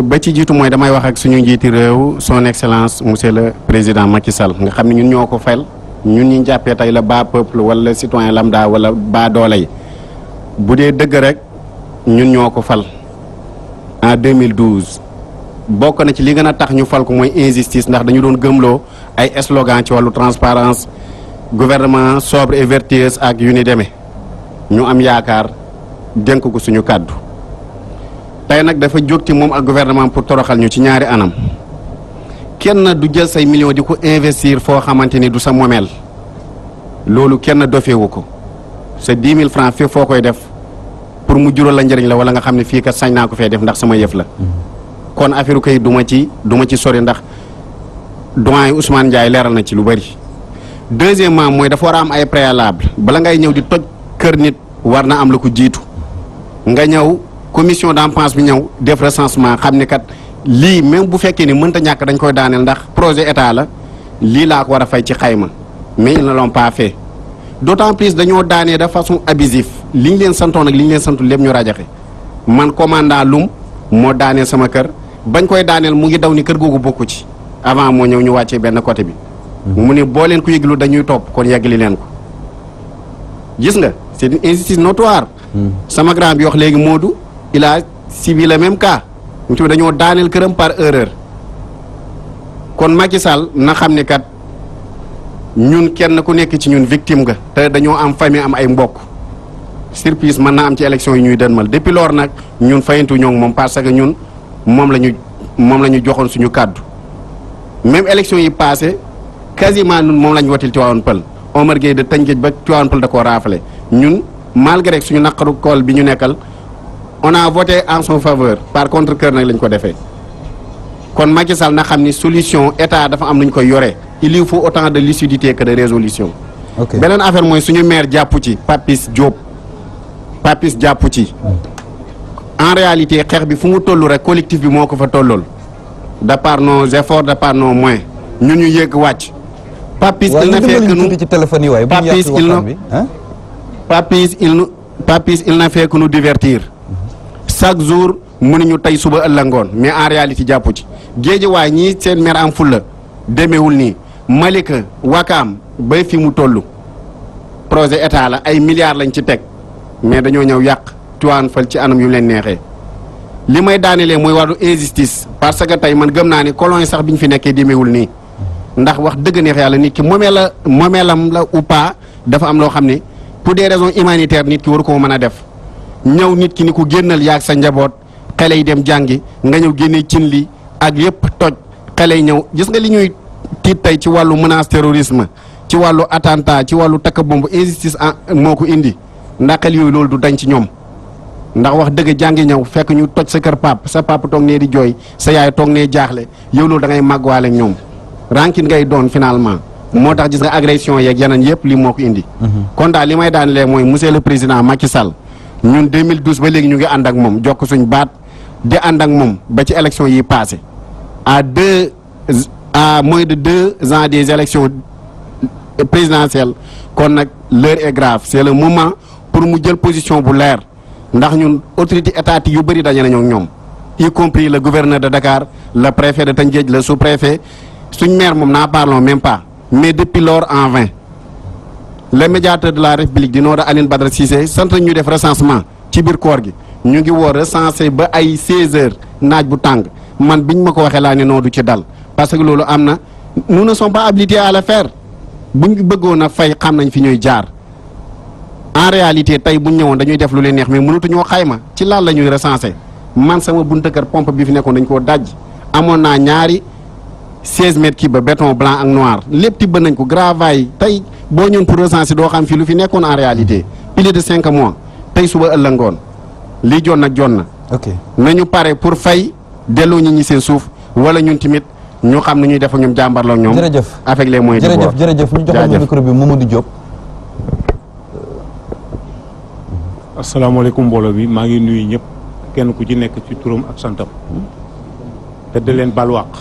ba ci jiitu mooy damay wax ak suñu njiiti réew son excellence monsieur le président Macky Sall nga xam ne ñun ñoo ko fal ñun ñi jàppee tey la bas peuple wala citoyen lambda wala bas doole yi bu dee dëgg rek ñun ñoo ko fal en 2012 bokk na ci li gën a tax ñu fal ko mooy injustice ndax dañu doon gëmloo ay slogan ci wàllu transparence gouvernement sobre et vertueux ak yu ni demee ñu am yaakaar dénk ko suñu kàddu tey nag dafa jóg ci moom ak gouvernement pour toroxal ñu ci ñaari anam kenn du jël say millions di ko investir foo xamante ni du sa momeel loolu kenn dofeewu ko sa 10 000 francs fii foo koy def pour mu jural la njëriñ la wala nga xam ne fii kat sañ naa ko fee def ndax sama yëf la kon affaire kay du ma ci sori ndax doyen Ousmane Ndiaye leeral na ci lu bëri. deuxièmement mooy dafa war a am ay préalable bala ngay ñëw di toj kër nit war na am la ko jiitu nga ñëw commission d'emploi bi ñëw def recensement xam ne kat lii même bu fekkee ni mënta ñàkk dañ koy daaneel ndax projet état la lii laa ko war a fay ci xayma mais ils ne l'ont pas fait d'autant plus dañoo daanee de façon abusive li ñu leen santoon ak li ñu leen santul lépp ñu rajaxe man commandant Loum moo daaneel sama kër bañ koy daaneel mu ngi daw ni kër googu bokku ci avant moo ñëw ñu wàccee benn côté bi mu ne boo leen ko yëglu dañuy topp kon yeggali leen ko gis nga c'est une injustice notoire sama grand bi wax léegi Modou il a suivi le même cas mu ci dañoo daaneel këram par erreur kon Macky Sall na xam ne kat ñun kenn ku nekk ci ñun victime nga te dañoo am famille am ay mbokk surprise mën naa am ci élection yi ñuy dënmal depuis lors nag ñun fayantu ñoo ngi moom parce que ñun moom la ñu joxoon suñu kàddu même élection yi passé quasiment ñun moom la ñu wotil Tivaouane Peulh Omar Gueye de Tëngéej ba Tivaouane Peulh da koo raafale ñun malgré suñu naqaru kool bi ñu nekkal on a voté en son faveur par contre cœur nag lañ ko defee kon Macky Sall na xam ni solution état dafa am nu ñu koy yoree il lui faut autant de lucidité que de résolution. beneen affaire mooy suñu maire jàpp ci Papis Diop Papis jàpp ci en réalité xeex bi fu mu toll rek collectif bi moo ko fa tollool de par nos efforts de par nos moyens ñun ñu yëgg wàcc. Papis il na fait que nous ci téléphone yi waaye bu ñu yàq waxtaan bi Papis il na fait que nous divertir chaque jour mënuñu tey suba ëllëg ngoon mais en réalité jàpp ci Guédiawaye ñii seen maire am fulla demeewul nii Malika Wakaam bay fi mu toll projet état la ay milliards lañ ci teg mais dañoo ñëw yàq Tivaouane Peulh ci anam yu leen neexee li may daanelee mooy wàllu injustice parce que tey man gëm naa ni colon yi sax bi ñu fi nekkee demeewul nii ndax wax dëgg neex yàlla nit ki moomeelam la ou pas dafa am loo xam ne pour des raisons humanitaires nit ki waru ko mën a def ñëw nit ki ni ku génnal yaag sa njaboot xale yi dem jàngi nga ñëw génnee cin li ak yëpp toj xale yi ñëw gis nga li ñuy tiit tey ci wàllu menace terrorisme ci wàllu attentat ci wàllu takk bomb injustice moo ko indi ndax xel yooyu loolu du dañ ci ñoom ndax wax dëgg jàngi ñëw fekk ñu toj sa kër pap sa pap toog nee di jooy sa yaay toog nee jaaxle yow loolu da ngay màgguwaale ak ñoom rancune ngay doon finalement moo tax gis nga agression yeeg yeneen yëpp li moo ko indi kon daal li may daanelee mooy monsieur le président Macky Sall ñun 2012 ba léegi ñu ngi ànd ak moom jokk suñ baat di ànd ak moom ba ci élection yi passé à moins de 2 ans des élections présidentielles kon nag l'heure est grave c'est le moment pour mu jël position bu leer ndax ñun autorité étatique yu bëri daje nañoo ak ñoom y compris le gouverneur de Dakar le préfet de Tëngéej le sous-préfet suñ maire moom n'en parlons même pas mais depuis lors en vain le médiateur de la République di Noora Aline Badara Cissé sant ñu def recensement ci biir koor gi ñu ngi woo recensé ba ay 16 heures naaj bu tàng man biñ ma ko waxee laa ne noo du ci dal parce que loolu am na nous ne sommes pas habilités à le faire buñ bëggoon a fay xam nañ fi ñuy jaar en réalité tey buñ ñëwoon dañuy def lu leen neex mais mënatuñoo xayma ci lan la ñuy recensé man sama buntu kër pompe bi fi nekkoon dañ koo daj amoon naa ñaari 16 mètres kii ba béton blanc ak noir lépp tibb nañ ko gravaay tey boo ñëwoon pour recenser doo xam fii lu fi nekkoon en réalité plus de 5 mois tey suba ëllëg ngoon lii joon nag joon na. ok nañu pare pour fay delloo ñi seen suuf wala ñun tamit ñu xam ne ñuy def ak ñoom jàmbarloo ak ñoom. jërëjëf avec les moyens de bord jërëjëf ñu joxoon ñu micro bi Mamadou Diop. asalaamaaleykum mbooloo bi maa ngi nuyu ñëpp kenn ku ci nekk ci turam ak santam te da leen baal wàq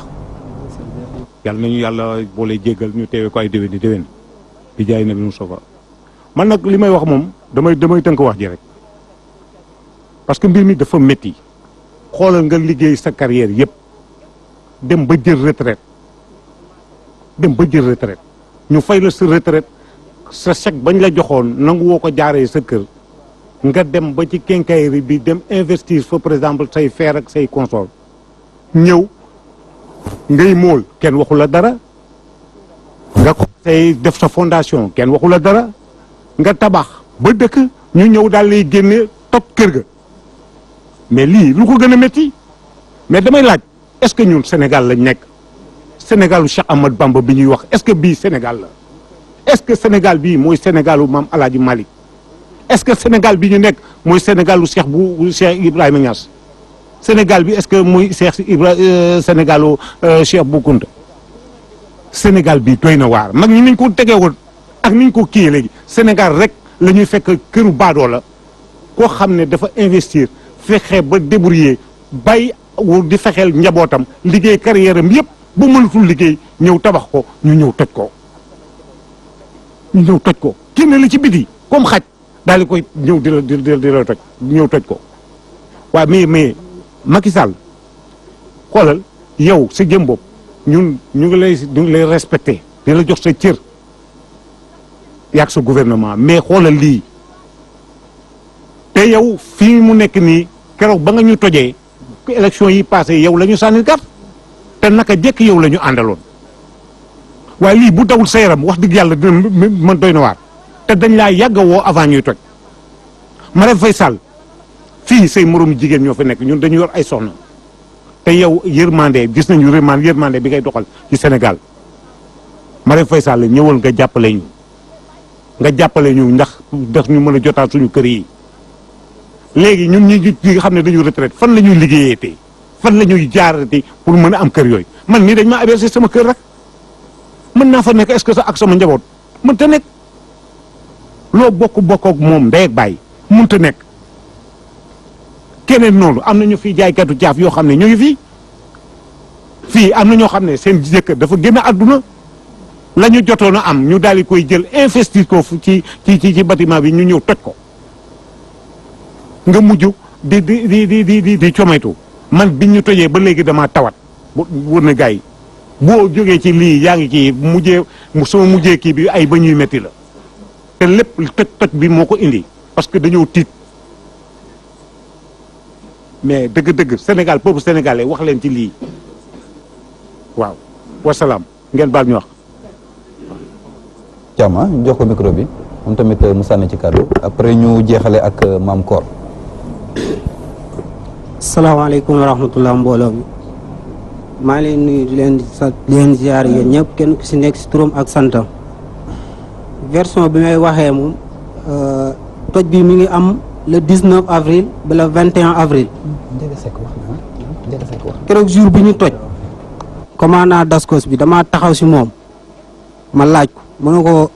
yàlla nañu yàlla boole jéggal ñu teewee ko ay déwén di déwén di jaay na bi mu sofa man nag li may wax moom damay tënk wax ji rek parce que mbir mi dafa métti xoolal nga liggéey sa carrière yëpp dem ba jël retraite ñu fay la sa retraite sa chèque bañ la joxoon nangu woo ko jaaree sa kër nga dem ba ci quincaillerie bi dem investir fa par exemple say fer ak say consort ñëw ngay mool kenn waxu la dara nga ko say def sa fondation kenn waxu la dara nga tabax ba dëkk ñu ñëw daal lay génne toj kër ga mais lii lu ko gën a métti mais damay laaj est-ce que ñun Sénégal lañ nekk Sénégalu Cheikh Ahmad Bamba bi ñuy wax est-ce que bii Sénégal la est-ce que Sénégal bii mooy Sénégalu maam El Hadj Malick est-ce que Sénégal bi ñu nekk mooy Sénégalu Cheikh Ibrahima Niass Sénégal bi est-ce que mooy Sénégalu Cheikh Bou Kounta Sénégal bi doy na waar mag ñi niñ ko tegee woon ak niñ ko kiyee léegi Sénégal rek la ñuy fekk këru baadoo la koo xam ne dafa investir fexe ba débrouiller bàyyi di fexeel njabootam liggéey carrière am yëpp ba mënatul liggéey ñëw tabax ko ñu ñëw toj ko génne la ci biti comme xaj daal di koy ñëw di la toj ñëw toj ko waaw mais Macky Sall xoolal yow sa jëm bopp ñu ngi lay respecté di la jox sa cër yaag sa gouvernement mais xoolal lii te yow fii mu nekk nii keroog ba nga ñu tojee élection yi passé yow la ñu sànni carte te naka jekk yow la ñu àndaloon waaye lii bu dawul sa yaram wax dëgg yàlla dina mën doy na waar te dañ laa yàgg a woo avant ñuy toj Marème Faye Sall fii say moroomu jigéen ñoo fa nekk ñun dañu yor ay soxna te yow yërmande gis nañu yërmande bi ngay doxal ci Sénégal Marème Faye Sall ñëwal nga jàppale ñu ndax ñu mën a jotaat suñu kër yi léegi ñun ñi nga xam ne dañu retraite fan la ñuy liggéeyee tey fan la ñuy jaarati pour mën a am kër yooyu man nii dañ ma abercé sama kër rek mën naa fa nekk est-ce que sax ak sama njaboot mënta nekk loo bokk ak moom ndey ak bàyyi mënta nekk keneen noonu am na ñu fi jaaykatu caaf yoo xam ne ñu ngi fii am na ñoo xam ne seen jëkkër dafa génn àdduna la ñu jotoon a am ñu daal di koy jël investir ko ci bâtiment bi ñu ñëw toj ko nga mujj di comaytu man biñ ñu tojee ba léegi damaa tawat wër na gars yi boo jógee ci lii yaa ngi kii sama mujjee kii bi ay ba ñuy metti la te lépp toj bi moo ko indi parce que dañoo tiit mais dëgg-dëgg Sénégal peuple sénégalais wax leen ci lii waaw wasalaam ngeen baal ñu wax. Thiam jox ko micro bi moom tamit mu sànni ci kàddu après ñu jeexale ak Maam Koor. salaamaaleykum wa rahmatullah mbooloo mi maa leen nuyu di leen ziar yéen ñëpp kenn ku si nekk si turam ak santam version bi may waxee moom toj bi mi ngi am le 19 avril ba le 21 avril keroog jour bi ñu toj commandant Dascos bi damaa taxaw si moom ma laaj ko mu ne ko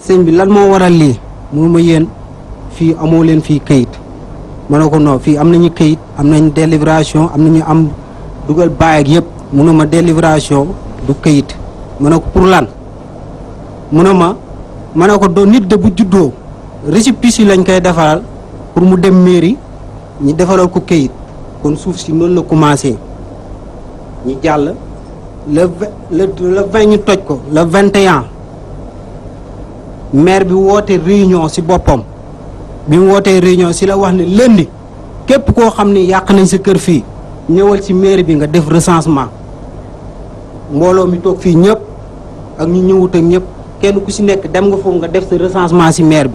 sëñ bi lan moo waral lii mu ma yéen fii amoo leen fii këyit ma ne ko non fii am nañu këyit am nañ délibération am nañu am dugal baay ak yëpp mu ne ma délibération du këyit ma ne ko pour lan mu ne ma ne ko doo nit de bu juddoo récépissé lañ koy defaral pour mu dem mairie ñi defaral ko këyit kon suuf si noonu la commencé ñu jàll le 20 ñu toj ko le 21 maire bi woote réunion si boppam bi mu wootee réunion si la wax ne lundi képp koo xam ni yàq nañ sa kër fii ñëwal si mairie bi nga def recensement mbooloo mi toog fii ñëpp ak ñu ñëwut ak ñëpp kenn ku si nekk dem nga foofu nga def sa recensement si maire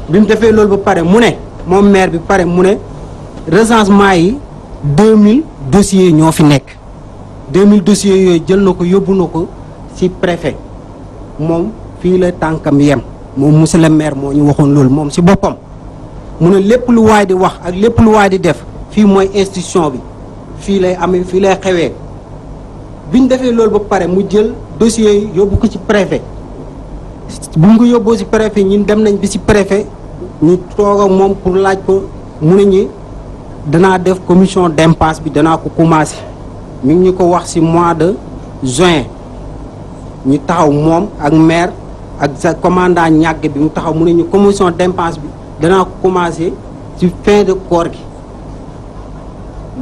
bi mu defee loolu ba pare mu ne moom maire bi pare mu ne recensement yi 2000 dossiers ñoo fi nekk 2000 dossiers yooyu jël na ko yóbbu na ko si préfet moom fii la tànkam yem moom monsieur le maire moo ñu waxoon loolu moom si boppam mu ne lépp lu waay di wax ak lépp lu waay di def fii mooy institution bi fii lay amee fii lay xewee biñ defee loolu ba pare mu jël dossier yi yóbbu ko ci préfet bu ñu ko yóbboo si préfet ñun dem nañ bi si préfet ñu toog ak moom pour laaj ko mu ne ñi danaa def commission d'impasse bi danaa ko commencé mi ngi ñu ko wax si mois de juin ñu taxaw moom ak maire ak sa commandant ñàgg bi mu taxaw mu ne ñu commission d'impasse bi danaa ko commencé ci fin de koor gi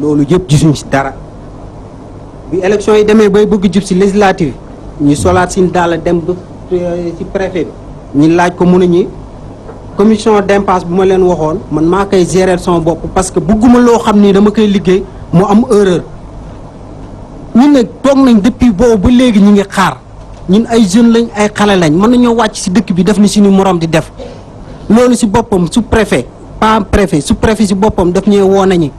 loolu yëpp gisuñ ci dara bi élection yi demee bay bëgg jub ci législative ñu solaat sin daal dem ba ci préfet bi ñu laaj ko mu ne ñi commission d'impasse bu ma leen waxoon man maa koy gérer son bopp parce que bëgguma loo xam ni dama koy liggéey mu am erreur ñun nag toog nañ depuis boobu ba léegi ñu ngi xaar ñun ay jeunes lañ ay xale lañ mën nañoo wàcc ci dëkk bi def ni suñu morom di def loolu ci boppam sous préfet pas préfet sous préfet ci boppam daf ñëw woo nañu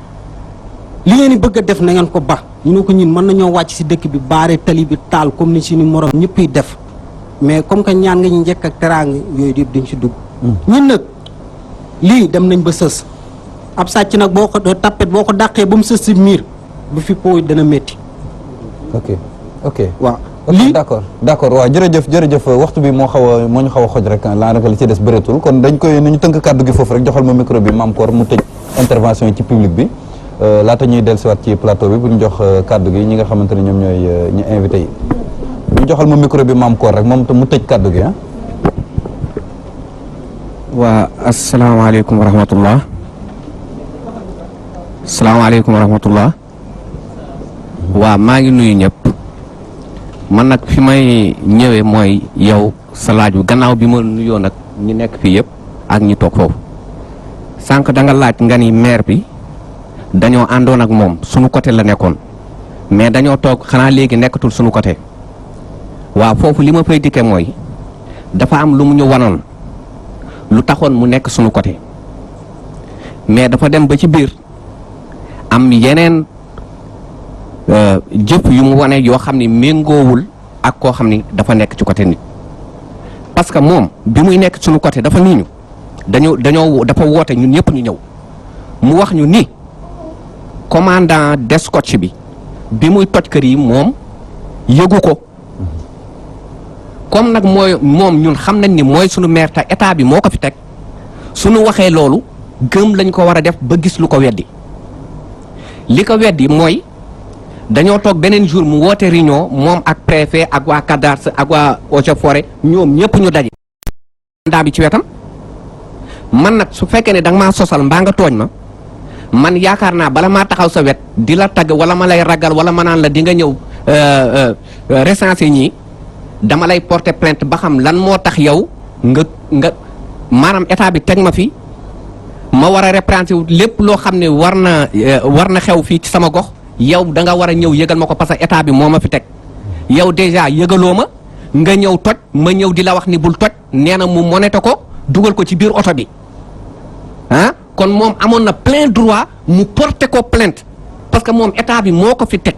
li ngeen di bëgg a def na ngeen ko ba ñu ne ko ñun mën nañoo wàcc ci dëkk bi baare tali bi taal comme ni suñu morom ñëpp yi def mais comme que ñaan nga ñu njëkk ak teraanga yooyu yëpp duñ ci dugg. ñun nag lii dem nañ ba sës ab sàcc nag boo ko tappet boo ko dàqee ba mu sës ci miir bu fi po dana métti. ok waaw lii d'accord waaw jërëjëf waxtu bi moo ñu xaw a xoj rek laanaka li ci des bëreetul kon dañ koy nañu tënk kàddu gi foofu rek joxal ma micro bi Mame Cor mu tëj intervention yi ci public bi laata ñuy dellusiwaat ci plateau bi bu ñu jox kàddu gi ñi nga xamante ne ñoom ñooy ñu invité yi ñu joxal ma micro bi Mame Cor rek moom mu tëj kàddu gi waa asalaamaaleykum wa rahmatullah asalaamaaleykum wa rahmatullah waa maa ngi nuyu ñëpp man nag fi may ñëwee mooy yow sa laaj bi gannaaw bi ma nuyoo nag ñi nekk fii yëpp ak ñi toog foofu sànq da nga laaj nga ni maire bi dañoo àndoon ak moom sunu côté la nekkoon mais dañoo toog xanaa léegi nekkatul sunu côté waaw foofu li ma fay dikkee mooy dafa am lu mu ñu wanoon lu taxoon mu nekk sunu côté mais dafa dem ba ci biir am yeneen jëf yu mu wane yoo xam ni méngoowul ak koo xam ni dafa nekk ci côté nit parce que moom bi muy nekk sunu côté dafa nii ñu dafa woote ñun ñëpp ñu ñëw mu wax ñu ni commandant d'escorte bi muy toj kër yi moom yëgu ko comme nag moom ñun xam nañ ni mooy sunu maire te état bi moo ko fi teg sunu waxee loolu gëm lañ ko war a def ba gis lu ko weddi li ko weddi mooy dañoo toog beneen jour mu woote réunion moom ak préfet ak waa cadastre ak waa eaux et forêts ñoom ñëpp ñu daje. mandat bi ci wetam man nag su fekkee ne da nga maa sosal mbaa nga tooñ ma man yaakaar naa bala maa taxaw sa wet di la tagg wala ma lay ragal wala ma naan la di nga ñëw recenser ñii dama lay porter plainte ba xam lan moo tax yow nga maanaam état bi teg ma fi ma war a reprendre lépp loo xam ne war na xew fii ci sama gox yow da nga war a ñëw yëgal ma ko parce que état bi moo ma fi teg yow déjà yëgaloo ma nga ñëw toj ma ñëw di la wax ni bul toj nee na mu monété ko dugal ko ci biir oto bi ah kon moom amoon na plein droit mu porter ko plainte parce que moom état bi moo ko fi teg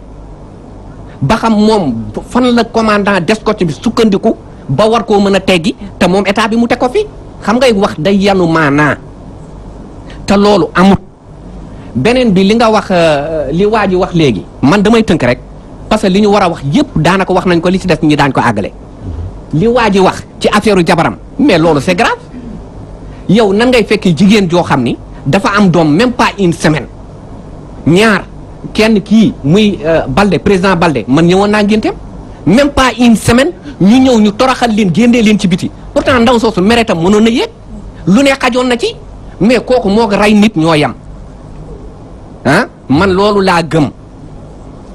ba xam moom fan la commandant d'escorte bi sukkandiku ba war koo mën a teggi te moom état bi mu teg ko fi xam ngay wax day yanu maanaa te loolu amut beneen bi li nga wax li waa ji wax léegi man damay tënk rek parce que li ñu war a wax yépp daanaka wax nañ ko li ci des ñi daañ ko àggale li waa ji wax ci affaire jabaram mais loolu c'est grave yow nan ngay fekk jigéen joo xam ni dafa am doom même pas une semaine ñaar kenn kii muy Balde président Balde man ñëwoon naa ngénteem même pas une semaine ñu ñëw ñu toroxal leen génnee leen ci biti pourtant ndaw soosu meretam mënoon na yéeg lu ne xajoon na ci mais kooku moo ko rey nit ñoo yam ah man loolu laa gëm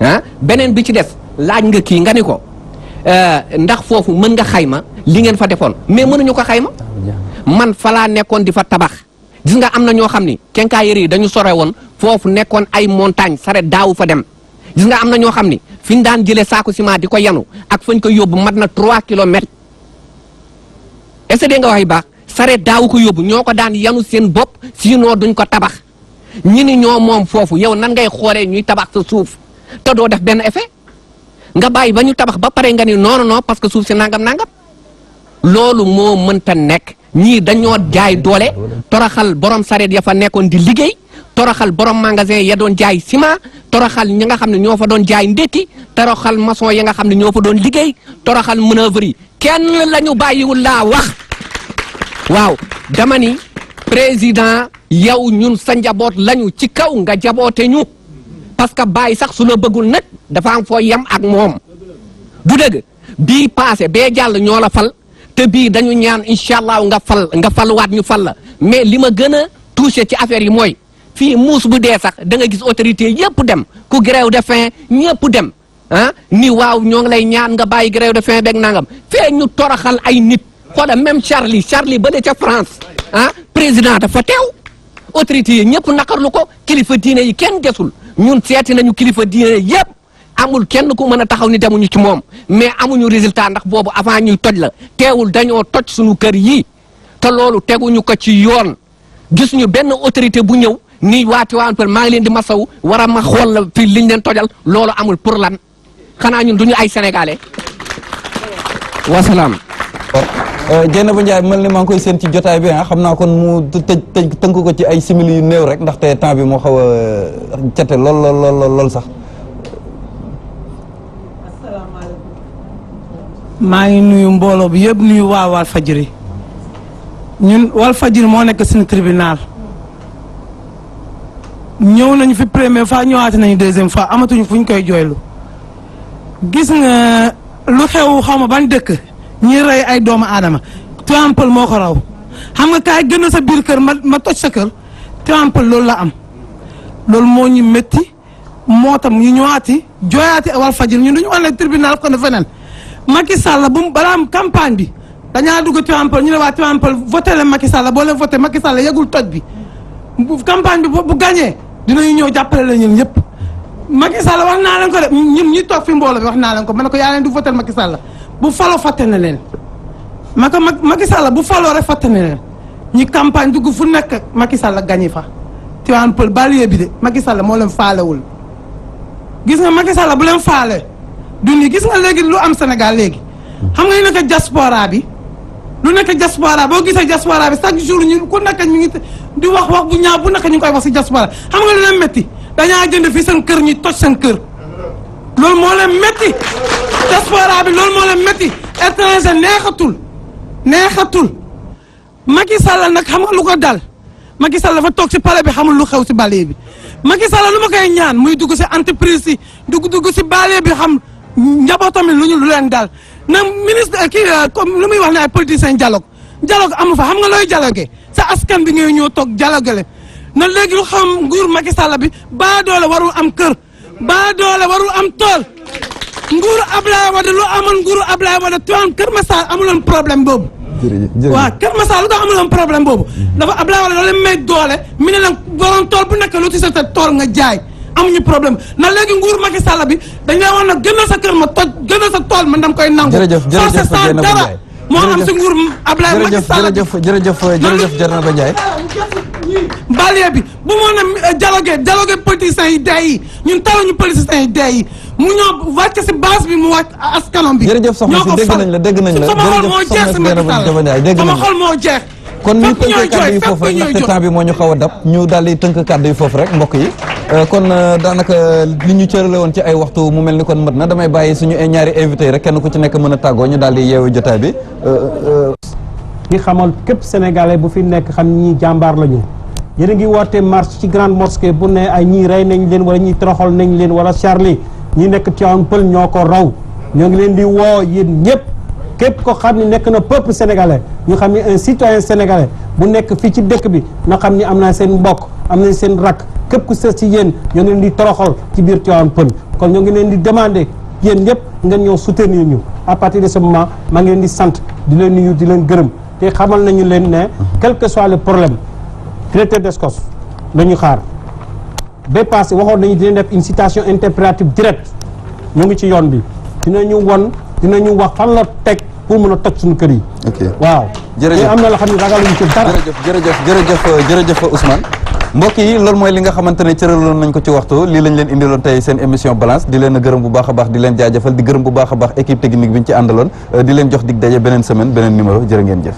ah beneen bi ci des laaj nga kii nga ni ko ndax foofu mën nga xayma li ngeen fa defoon mais mënuñu ko xayma man fa laa nekkoon di fa tabax gis nga am na ñoo xam ni kenkaayeri yi dañu sore woon foofu nekkoon ay montagne saret daawu fa dem gis nga am na ñoo xam ni fi ñu daan jëlee saako ciment di ko yanu ak fañ ko yóbbu mat na 3 kilomètres est-ce que nga wax baax saret daawu ko yóbbu ñoo ko daan yanu seen bopp sinon duñ ko tabax ñi ni ñoo moom foofu yow nan ngay xoolee ñuy tabax sa suuf te doo def benn effet nga bàyyi ba ñu tabax ba pare nga ni non non parce que suuf si nangam loolu moo mënta nekk ñii dañoo jaay doole toroxal borom sareet ya fa nekkoon di liggéey toroxal borom magasin ya doon jaay ciment toroxal ñi nga xam ne ñoo fa doon jaay ndékki toroxal maçon ya nga xam ne ñoo fa doon liggéey toroxal manœuvre yi kenn la ñu bàyyiwul laa wax waaw dama ni président yow ñun sa njaboot lañu ci kaw nga jaboote ñu parce que bàyyi sax su la bëggul nag dafa am foo yem ak moom du dëgg bii passé bee jàll ñoo la fal te bii dañu ñaan incha allah nga faluwaat ñu fal la mais li ma gën a touché ci affaire yi mooy fii muus bu dee sax da nga gis autorité yëpp dem ku grève de faim ñëpp dem ah ni waaw ñoo ngi lay ñaan nga bàyyi grève de faim beeg nangam fee ñu toroxal ay nit xoola même Charlie ba de ca France ah président dafa teew autorité yi ñëpp naqarlu ko kilifa diine yi kenn desul ñun seeti nañu kilifa diine yëpp amul kenn ku mën a taxaw ni demuñu ci moom mais amuñu résultat ndax boobu avant ñuy toj la teewul dañoo toj suñu kër yi te loolu teguñu ko ci yoon gis ñu benn autorité bu ñëw ni waati waan për maa ngi leen di masaw war a ma xool la fii liñ leen tojal loolu amul pour lan xanaa ñun duñu ay sénégalais wasalaam. Dieynaba Ndiaye mel ni maa ngi koy seen ci jotaay bi xam naa kon mu tënk ko ci ay simili yu néew rek ndaxte temps bi moo xaw a cate lool sax. maa ngi nuyu mbooloo bi yëpp nuyu waa Walfadjri ñun Walfadjri moo nekk suñu tribunal ñëw nañu fi première fois ñëwaat nañu deuxième fois amatuñu fu ñu koy jooylu gis nga lu xew xaw ma ban dëkk ñi rey ay doomu aadama Tivaouane Peulh moo ko raw xam nga kaay gën sa biir kër ma toj sa kër Tivaouane Peulh loolu la am loolu moo ñu métti moo tam ñu ñëwaati jooyaati Walfadjri ñun duñu wane tribunal ko ne feneen Macky Sall bu balaa am campagne bi dañaa dugg Tivaouane Peulh ñu ne waa Tivaouane Peulh voté leen Macky Sall boo leen voté Macky Sall yegul toj bi bu campagne bi bu gagné dinañu ñëw jàppale la ñun ñëpp Macky Sall wax naa leen ko de ñun ñi toog fi mbooloo bi wax naa leen ko ma ne ko yaa leen du voté Macky Sall bu faloo fàtte na leen Macky Sall bu faloo rek fàtte na leen ñi campagne dugg fu nekk Macky Sall gagné fa Tivaouane Peulh banlieue bi de Macky Sall moo leen faalewul gis nga Macky Sall bu leen faale du ni gis nga léegi lu am Sénégal léegi xam nga ñu nekk diaspora bi lu nekk diaspora boo gisee diaspora bi chaque jour ñu ku nekk ñu ngi di wax bu ñaaw bu nekk ñu ngi koy wax si diaspora xam nga lu leen métti dañaa jënd fii seen kër ñi toj seen kër loolu moo leen métti diaspora bi loolu moo leen métti étranger neexatul Macky Sall nag xam nga lu ko dal Macky Sall dafa toog si palais bi xamul lu xew si banlieue bi Macky Sall lu ma koy ñaan muy dugg si entreprise yi dugg si banlieue bi xam njabootam lu leen daal na ministre comme lu muy wax ne ay politiciens dialogue amu fa xam nga looy dialogue sa askan bi ngay ñëw toog dialogue le na léegi lu xam nguur Macky Sall bi baa doole warul am kër baa doole warul am tool nguuru Ablaye Wade lu amoon nguuru Ablaye Wade Tivaouane Kër Massar amuloon problème boobu waaw Kër Massar lu tax amuloon problème boobu dafa Ablaye Wade loolu may doole mi ne nag borom tool bu nekk lu ci sa tool nga jaay amuñu problème na léegi nguur Macky Sall bi dañ lay wax nag gënal sa kër ma toj gënal sa tool man dam koy nangu jërëjëf sans dara moo am si nguur Ablaye Macky Sall jërëjëf Dieynaba Ndiaye banlieue bi bu moo ne dialogue politiciens yi dee yi ñun taluñu politiciens yi dee yi mu ñoo wàcc si base bi mu wàcc askanam bi jërëjëf soxna si dégg nañ la sama xol moo jeex si Macky Sall sama xol moo jeex kon ñu tënk kàddu yi foofu rek ndaxte temps bi moo ñu xaw a dab ñu daal di tënk kàddu yi foofu rek mbokk yi kon daanaka li ñu cërale woon ci ay waxtu mu mel ni kon mat na damay bàyyi suñu ñaari invité yi rek kenn ku ci nekk mën a tàggoo ñu daal di yeewu jotaay bi di xamal képp sénégalais bu fi nekk xam ñi jàmbaar lañu yéen a ngi woote marche ci grande mosquée bu ne ay ñii rey nañ leen wala ñii toroxal nañ leen wala Charlie ñi nekk Tivaouane Peulh ñoo ko raw ñoo ngi leen di woo yéen ñëpp képp ko xam ne nekk na peuple sénégalais ñu xam ne un citoyen sénégalais bu nekk fii ci dëkk bi na xam ni am na seen mbokk am nañ seen rakk képp ku sës ci yéen ñoo ngi leen di toroxal ci biir Tivaouane Peulh kon ñoo ngi leen di demander yéen ñëpp ngeen ñëw soutenir ñu à partir de ce moment maa ngi leen di sant di leen nuyu di leen gërëm te xamal nañu leen ne quel que soit le problème directeur d'Escos dañu xaar ba passé waxoon nañu dinañ def une citation interprétative directe ñoo ngi ci yoon bi dinañu wax fan la teg pour mën a toj suñu kër yi. ok waaw. jërëjëf am na la xam ne ragaluñu ci dara. jërëjëf Ousmane. mbokk yi loolu mooy li nga xamante ne cëraloon nañ ko ci waxtu lii lañ leen indiloon tey seen émission balance di leen gërëm bu baax a baax di leen jaajëfal di gërëm bu baax a baax équipe technique bi ñu ci àndaloon di leen jox dig daje beneen semaine beneen numéro jërë ngeen jëf.